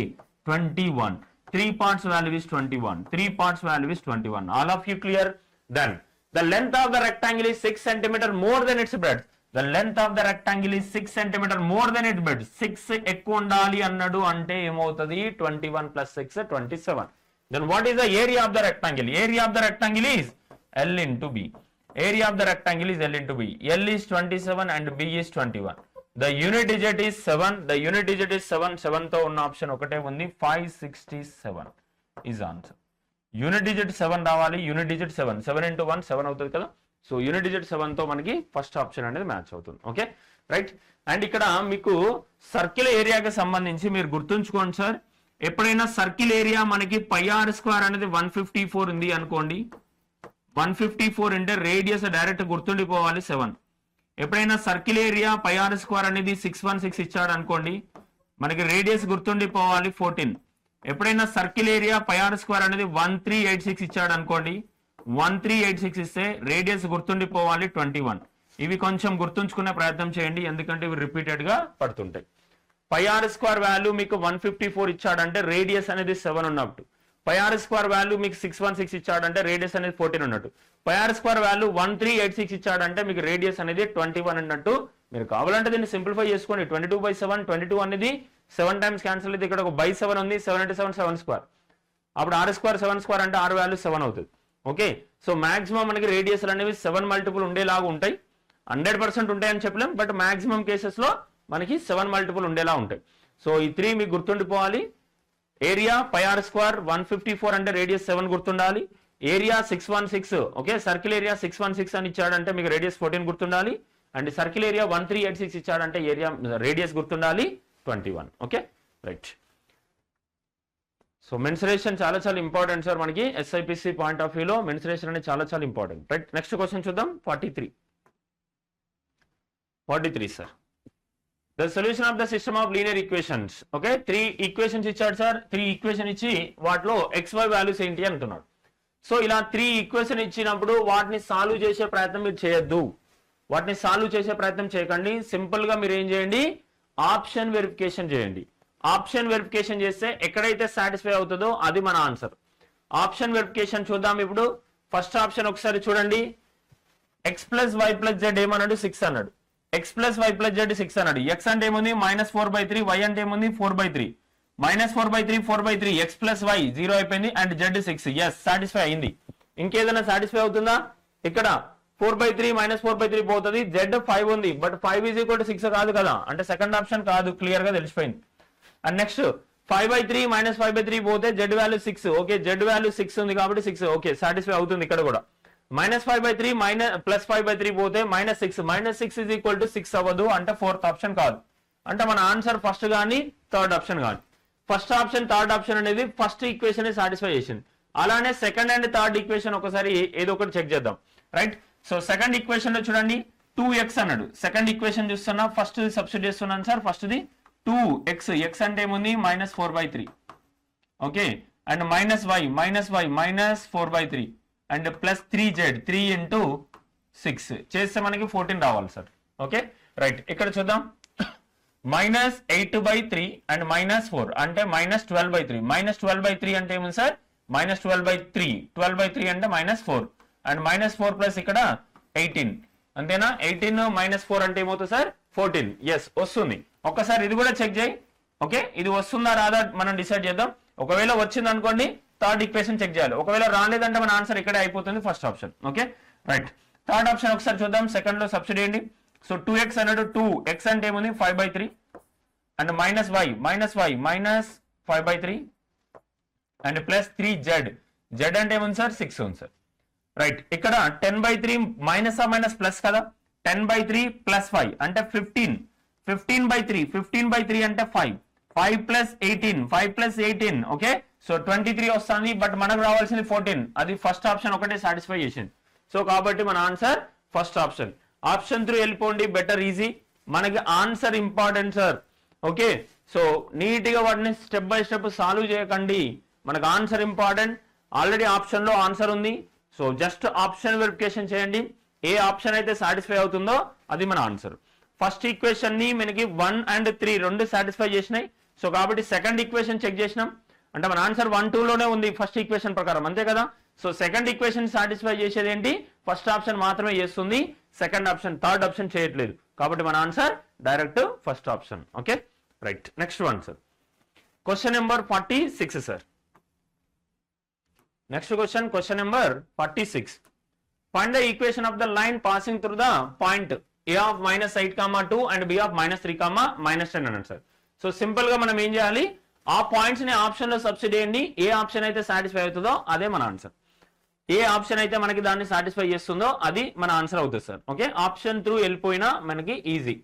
21. 3 parts value is 21. 3 parts value is 21. All of you clear? Then the length of the rectangle is 6 centimetre more than its breadth. The length of the rectangle is 6 centimetre more than its breadth. 6 ఎక్కువ ఉండాలి అన్నాడు అంటే ఏమవుతుంది? 21 + 6 27. Then what is the area of the rectangle? Area of the rectangle is L into B. Area of the rectangle is L into B. L is 27 and B is 21. The unit digit is 7. The unit digit is 7. 7 తో ఉన్న option ఒకటే ఉంది. 567 is answer. Unit digit 7 రావాలి. Unit digit 7. 7 into 1 7 అవుతుంది కదా. So unit digit 7 తో మనకి first option అనేది మ్యాచ్ అవుతుంది. Okay, right. అండ్ ఇక్కడ మీకు సర్కిల్ ఏరియాకి సంబంధించి మీరు గుర్తుంచుకోండి సార్, ఎప్పుడైనా సర్కిల్ ఏరియా మనకి pi r స్క్వేర్ అనేది 154 ఉంది అనుకోండి. 154 అంటే రేడియస్ డైరెక్ట్ గుర్తుండిపోవాలి 7. ఎప్పుడైనా circle area pi r square అనేది 616 ఇచ్చాడు అనుకోండి, మనకి రేడియస్ గుర్తుండిపోవాలి 14. ఎప్పుడైనా circle area pi r square అనేది 1386 ఇచ్చాడు అనుకోండి, 1386 ఇస్తే రేడియస్ గుర్తుండిపోవాలి 21. ఇవి కొంచెం గుర్తుంచుకునే ప్రయత్నం చేయండి, ఎందుకంటే ఇవి రిపీటెడ్ గా పడుతుంటాయి. pi r స్క్వేర్ వాల్యూ మీకు 154 ఇచ్చాడంటే రేడియస్ అనేది 7 ఉన్నట్టు. pi r స్క్వేర్ వాల్యూ మీకు 616 ఇచ్చాడంటే రేడియస్ అనేది 14 ఉన్నట్టు. pi r స్క్వేర్ వాల్యూ 1386 ఇచ్చాడంటే మీకు రేడియస్ అనేది 21 అన్నట్టు. మీరు కావాలంటే దీన్ని సింప్లిఫై చేసుకోండి. 22/7, 22 అనేది 7 టైమ్స్ క్యాన్సిల్ అయితే ఇక్కడ ఒక బై 7 ఉంది. 7 into 7 7 స్క్వేర్. అప్పుడు r స్క్వేర్ 7 స్క్వేర్ అంటే r వాల్యూ 7 అవుతుంది. ఓకే, సో మాక్సిమం మనకి రేడియస్ అనేవి 7 మల్టిపుల్ ఉండేలాగా ఉంటాయి. 100% ఉంటాయని చెప్పలేం, బట్ మాక్సిమం కేసెస్ లో మనకి 7 మల్టిపుల్ ఉండేలా ఉంటాయి. సో ఈ 3 మీకు గుర్తుండిపోవాలి. ఏరియా pi r స్క్వేర్ 154 అంటే రేడియస్ 7 గుర్తుండాలి. ఏరియా 616, ఓకే, సర్కిల్ ఏరియా 616 అని ఇచ్చాడంటే మీకు రేడియస్ 14 గుర్తుండాలి. అండ్ సర్కిల్ ఏరియా 1386 ఇచ్చాడంటే ఏరియా రేడియస్ గుర్తుండాలి 21. Okay, right. సో మెన్సురేషన్ చాలా చాలా ఇంపార్టెంట్ సార్ మనకి SIPC పాయింట్ ఆఫ్ వ్యూలో మెన్సురేషన్ అనేది చాలా చాలా ఇంపార్టెంట్. రైట్, నెక్స్ట్ క్వశ్చన్ చూద్దాం. 43 sir. The solution of the system of linear equations. Okay, 3 equations ఇచ్చాడు సార్. 3 ఈక్వేషన్ ఇచ్చి వాటిలో XY వాల్యూస్ ఏంటి అంటున్నాడు. సో ఇలా 3 ఈక్వేషన్ ఇచ్చినప్పుడు వాటిని సాల్వ్ చేసే ప్రయత్నం మీరు చేయొద్దు. వాటిని సాల్వ్ చేసే ప్రయత్నం చేయకండి. సింపుల్ గా మీరు ఏం చేయండి, ఆప్షన్ వెరిఫికేషన్ చేయండి. ఆప్షన్ వెరిఫికేషన్ చేస్తే ఎక్కడైతే సాటిస్ఫై అవుతుందో అది మన ఆన్సర్. ఆప్షన్ వెరిఫికేషన్ చూద్దాం ఇప్పుడు. ఫస్ట్ ఆప్షన్ ఒకసారి చూడండి. x + y + z ఏమన్నాడు? 6 అన్నాడు. x + y + z 6 అన్నాడు. x అంటే ఏముంది? -4/3. y అంటే ఏముంది? 4/3. -4/3 4/3 x + y 0 అయిపోయింది. And z 6. ఎస్, సాటిస్ఫై అయింది. ఇంకేదైనా సాటిస్ఫై అవుతుందా? ఇక్కడ 4/3 -4/3 పోతుంది. z 5 ఉంది, బట్ 5 = 6 కాదు కదా, అంటే సెకండ్ ఆప్షన్ కాదు, క్లియర్ గా తెలిసిపోయింది. అండ్ నెక్స్ట్ 5/3 -5/3 పోతే z value 6. Okay, z value 6 ఉంది కాబట్టి 6. ఓకే, సాటిస్ఫై అవుతుంది ఇక్కడ కూడా. -5/3 +5/3 పోతే -6. -6 = 6 అవ్వదు, అంటే ఫోర్త్ ఆప్షన్ కాదు. అంటే మన ఆన్సర్ ఫస్ట్ కానీ థర్డ్ ఆప్షన్ కానీ. ఫస్ట్ ఆప్షన్ థర్డ్ ఆప్షన్ అనేది ఫస్ట్ ఈక్వేషన్ సాటిస్ఫై చేసింది. అలానే సెకండ్ అండ్ థర్డ్ ఈక్వేషన్ ఒకసారి ఏదో ఒకటి చెక్ చేద్దాం, రైట్? సో సెకండ్ ఈక్వేషన్ లో చూడండి 2x అన్నాడు. సెకండ్ ఈక్వేషన్ చూస్తున్నా, ఫస్ట్ సబ్స్టిట్యూట్ చేస్తున్నాను సార్. ఫస్ట్ది 2x, x అంటే ఏముంది -4/3, okay, and -y -4/3 and plus 3z 3 into 6 చేస్తే మనకి 14 రావాలి సార్. ఓకే రైట్, ఇక్కడ చూద్దాం -8/3 అండ్ -4 అంటే -12/3. -12/3 అంటే ఏముంది సార్ -12/3, 12/3 అంటే -4 అండ్ -4 ప్లస్ ఇక్కడ 18, అంతేనా? 18 - 4 అంటే ఏమవుతుంది సార్ 14. ఎస్ వస్తుంది. ఒక్కసారి ఇది కూడా చెక్ చేయి. ఓకే, ఇది వస్తుందా రాదా మనం డిసైడ్ చేద్దాం. ఒకవేళ వచ్చింది అనుకోండి థర్డ్ ఈక్వేషన్ చెక్ చేయాలి. ఒకవేళ రాలేదంటే మన ఆన్సర్ ఇక్కడే అయిపోతుంది, first option. Okay right, third option ఒకసారి చూద్దాం. సెకండ్ లో సబ్స్టిట్యూట్ చేయండి. సో 2x అన్నాడు, 2x అంటే ఏముంది 5/3 and -y -5/3 and plus 3z, z అంటే ఏముంది సార్ 6 ఉంది సార్. రైట్, ఇక్కడ 10/3 మైనస్ ప్లస్ కదా, 10/3 ప్లస్ 5 అంటే 15/3 15/3 అంటే 5 ప్లస్ 18 ఓకే. సో 23 వస్తుంది, బట్ మనకు రావాల్సింది 14. అది ఫస్ట్ ఆప్షన్ ఒకటే సాటిస్ఫై చేసింది. సో కాబట్టి మన ఆన్సర్ ఫస్ట్ ఆప్షన్. ఆప్షన్ 3 వెళ్ళిపోండి, బెటర్, ఈజీ. మనకి answer important sir. Okay, so neat గా వాటిని స్టెప్ బై స్టెప్ సాల్వ్ చేయకండి. మనకు ఆన్సర్ ఇంపార్టెంట్. ఆల్రెడీ ఆప్షన్ లో ఆన్సర్ ఉంది. సో జస్ట్ ఆప్షన్ వెరిఫికేషన్ చేయండి. ఏ ఆప్షన్ అయితే సాటిస్ఫై అవుతుందో అది మన ఆన్సర్. ఫస్ట్ ఈక్వేషన్ ని మనకి 1 and 3 రెండు సాటిస్ఫై చేసినాయి. సో కాబట్టి సెకండ్ ఈక్వేషన్ చెక్ చేసినాం అంటే మన ఆన్సర్ 1, 2 లోనే ఉంది ఫస్ట్ ఈక్వేషన్ ప్రకారం, అంతే కదా. సో సెకండ్ ఈక్వేషన్ సాటిస్ఫై చేసేది ఏంటి, ఫస్ట్ ఆప్షన్ మాత్రమే చేస్తుంది, సెకండ్ ఆప్షన్ థర్డ్ ఆప్షన్ చేయట్లేదు. కాబట్టి మన answer direct first option. Okay right, next one sir, question number 46 sir. Next question number 46. Find the equation of the line passing through the point a of -8, 2 and b of -3, -10 అన్నాడు sir. So simple గా మనం ఏం చేయాలి, ఆ points ని option లో substitute చేయండి. ఏ ఆప్షన్ అయితే సాటిస్ఫై అవుతుందో అదే మన ఆన్సర్. ఏ ఆప్షన్ అయితే మనకి దాన్ని సాటిస్ఫై చేస్తుందో అది మన ఆన్సర్ అవుతుంది సార్. ఓకే, ఆప్షన్ త్రూ వెళ్ళిపోయినా మనకి ఈజీ.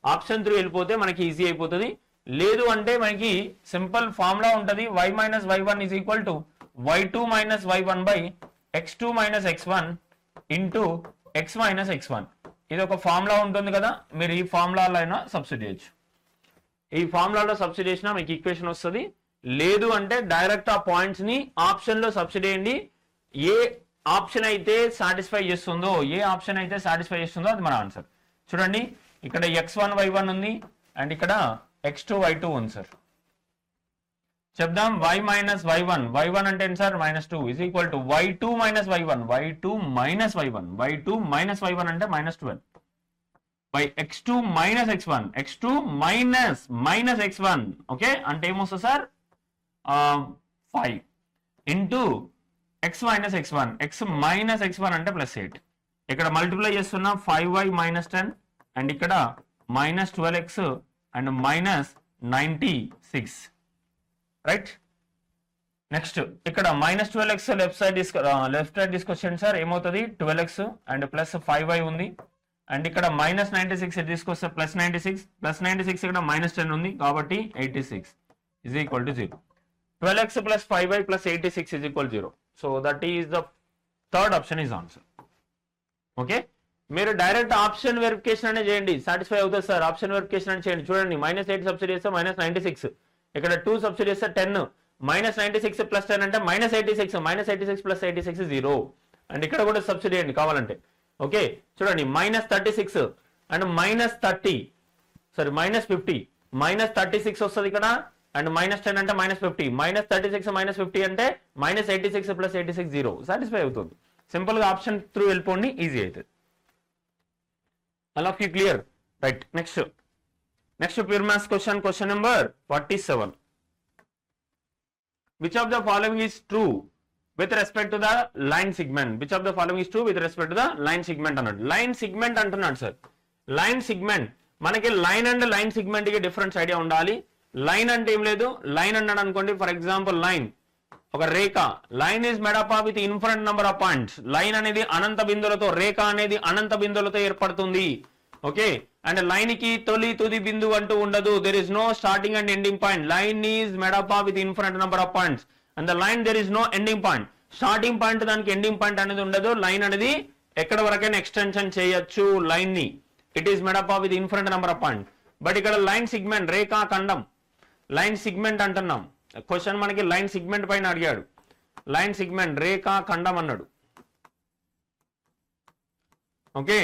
ఆప్షన్ త్రూ వెళ్ళిపోతే మనకి ఈజీ అయిపోతుంది. లేదు అంటే మనకి సింపుల్ ఫార్ములా ఉంటుంది, y - y1 = y2 - y1 x2 - x1 into x - x1. ఇది ఒక ఫార్ములా ఉంటుంది కదా, మీరు ఈ ఫార్ములాలో అయినా సబ్స్టిట్యూట్ చేయొచ్చు. ఈ ఫార్ములాలో సబ్స్టిట్యూట్ చేసినా మీకు ఈక్వేషన్ వస్తుంది. లేదు అంటే డైరెక్ట్ ఆ పాయింట్స్ ని ఆప్షన్ లో సబ్స్టిట్యూట్ చేయండి. ఏ ఆప్షన్ అయితే సాటిస్ఫై చేస్తుందో అది మన ఆన్సర్. చూడండి, ఇక్కడ x1 y1 ఉంది అండ్ ఇక్కడ x2 y2 ఉంది సార్. చెప్దాం, y - y1 అంటే ఏంటి sir -2 = y2 - y1 y2 - y1 అంటే -12 by x2 - x1 x2 - x1 okay అంటే ఏమొస్తుంది sir 5 into x - x1 x - x1 అంటే +8. ఇక్కడ మల్టిప్లై చేస్తున్నా 5y - 10 అండ్ ఇక్కడ -12x అండ్ -96. రైట్, నెక్స్ట్ ఇక్కడ -12x లెఫ్ట్ సైడ్ తీసుకొచ్చేయండి సార్. ఏమవుతుంది 12x అండ్ ప్లస్ 5y ఉంది అండ్ ఇక్కడ -96 తీసుకొస్తే +96 ఇక్కడ -10 ఉంది కాబట్టి 86 = 0. 12x + 5y + 86 = 0. So that is the third option is answer. Okay, మీరు డైరెక్ట్ ఆప్షన్ వెరిఫికేషన్ అనే చేయండి, సాటిస్ఫై అవుతుంది సార్. ఆప్షన్ వెరిఫికేషన్ అని చేయండి. చూడండి, -8 సబ్స్టిట్యూట్ చేస్తే -96, ఇక్కడ 2 సబ్స్టిట్యూట్ చేస్తే 10, -96 + 10 అంటే -86 + 86 0. అండ్ ఇక్కడ కూడా సబ్స్టిట్యూట్ చేయండి కావాలంటే. ఓకే, చూడండి -36 అండ్ -30 సారీ -50 -36 వస్తుంది ఇక్కడ అండ్ -10 అంటే -50 -36 -50 అంటే -86 + 86 0. సాటిస్ఫై అవుతుంది. సింపుల్ గా ఆప్షన్ త్రూ వెళ్ళిపోండి, ఈజీ అవుతుంది. అలా fee clear right. Next pure maths question number 47. Which of the following is true with respect to the line segment? Which of the following is true with respect to the line segment అన్నాడు. Line segment అంటున్నాడు sir. Line segment, మనకి line and line segment కి difference idea ఉండాలి. Line అంటే ఏం లేదు, line అన్నాడు అనుకోండి, ఫర్ ఎగ్జాంపుల్ లైన్ ఒక రేఖ. Line is made up with infinite number of points. Line అనేది అనంత బిందువులతో, రేఖ అనేది అనంత బిందువులతో ఏర్పడుతుంది. ఓకే, అండ్ లైన్ కి తొలి తుది బిందువు అంటూ ఉండదు. There is no starting and ending point. Line is made up with infinite number of points and the line there is no ending point. Starting point దానికి ఎండింగ్ పాయింట్ అనేది ఉండదు. Line అనేది ఎక్కడ వరకైనా ఎక్స్టెన్షన్ చేయొచ్చు లైన్ ని. It is made up with infinite number of point. But ఇక్కడ line segment, రేఖాఖండం, line segment అంటున్నాం. క్వశ్చన్ మనకి లైన్ సిగ్మెంట్ పైన అడిగాడు. లైన్ సిగ్మెంట్, రేఖాఖండం అన్నాడు. Okay,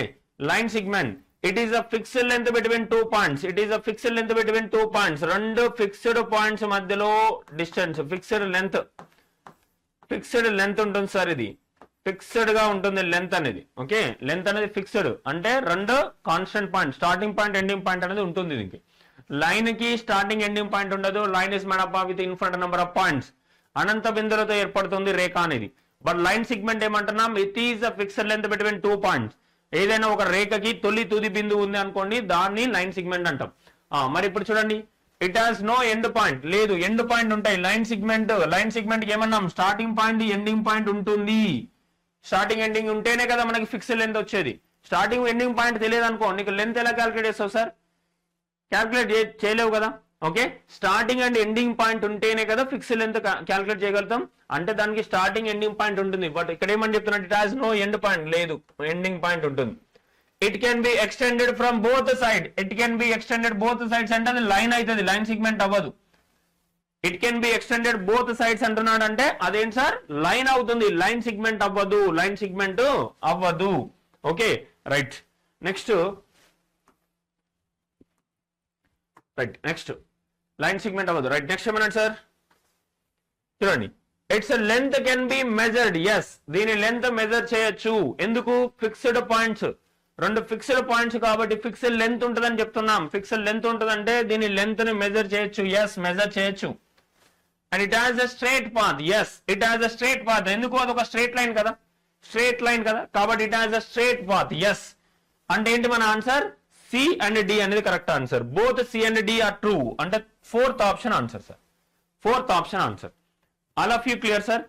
line segment. It is a fixed length between 2 points. It is a fixed length between 2 points. రెండు fixed points మధ్యలో distance, fixed length ఉంటుంది sir. ఇది fixed గా ఉంటుంది లెంత్ అనేది. ఓకే, లెంత్ అనేది ఫిక్స్డ్ అంటే రెండు constant point, starting point ending point అనేది ఉంటుంది. దీనికి లైన్ కి స్టార్టింగ్ ఎండింగ్ పాయింట్ ఉండదు. Line is made up with infinite number of points. అనంత బిందువులతో ఏర్పడుతుంది రేఖ అనేది. బట్ లైన్ సిగ్మెంట్ ఏమంటున్నాం? It is a fixed length between 2 points. ఏదైనా ఒక రేఖకి తొలి తుది బిందువు ఉంది అనుకోండి, దాన్ని లైన్ సిగ్మెంట్ అంటాం. మరి ఇప్పుడు చూడండి, it has no end point. లేదు, ఎండ్ పాయింట్ ఉంటాయి. లైన్ సిగ్మెంట్ కి ఏమన్నాం? స్టార్టింగ్ పాయింట్ ఎండింగ్ పాయింట్ ఉంటుంది. స్టార్టింగ్ ఎండింగ్ ఉంటేనే కదా మనకి ఫిక్స్డ్ లెంత్ వచ్చేది. స్టార్టింగ్ ఎండింగ్ పాయింట్ తెలియదు అనుకో, నీకు లెంత్ ఎలా క్యాల్కులేట్ చేస్తావు సార్? క్యాల్కులేట్ చేయలేవు కదా. Okay, starting and ending point ఉంటేనే కదా ఫిక్స్డ్ లెంత్ క్యాల్కులేట్ చేయగలుగుతాం. అంటే దానికి స్టార్టింగ్ ఎండింగ్ పాయింట్ ఉంటుంది. బట్ ఇక్కడ ఏమని చెప్తున్నట్టు, it has no end point. లేదు, ఎండింగ్ పాయింట్ ఉంటుంది. It can be extended from both side. It can be extended both sides అంటే అది లైన్ అవుతుంది, లైన్ సిగ్మెంట్ అవ్వదు. It can be extended both sides అంటున్నాడు అంటే అదేంటి సార్? లైన్ అవుతుంది, లైన్ సిగ్మెంట్ అవ్వదు. లైన్ సిగ్మెంట్ అవ్వదు. Okay, right. Next line segment అవ్వదు. రైట్, నెక్స్ట్ ఏమన్నాడు సార్? చూడండి, its length can be measured. Yes, దీని లెంత్ మెజర్ చేయొచ్చు. ఎందుకు? ఫిక్స్డ్ పాయింట్స్, రెండు ఫిక్స్డ్ పాయింట్స్ కాబట్టి ఫిక్స్డ్ లెంత్ ఉంటుందని చెప్తున్నాం. ఫిక్స్డ్ లెంత్ ఉంటుందంటే దీని లెంత్ ని మెజర్ చేయొచ్చు. ఎస్, మెజర్ చేయొచ్చు. And it has a straight path. Yes, it has a straight path. ఎందుకు? అది ఒక స్ట్రైట్ లైన్ కదా, కాబట్టి it has a straight path. Yes అంటే ఏంటి మన ఆన్సర్? సి అండ్ డి అనేది correct answer. Both C and D are true అంటే fourth option answer sir. All of you clear sir?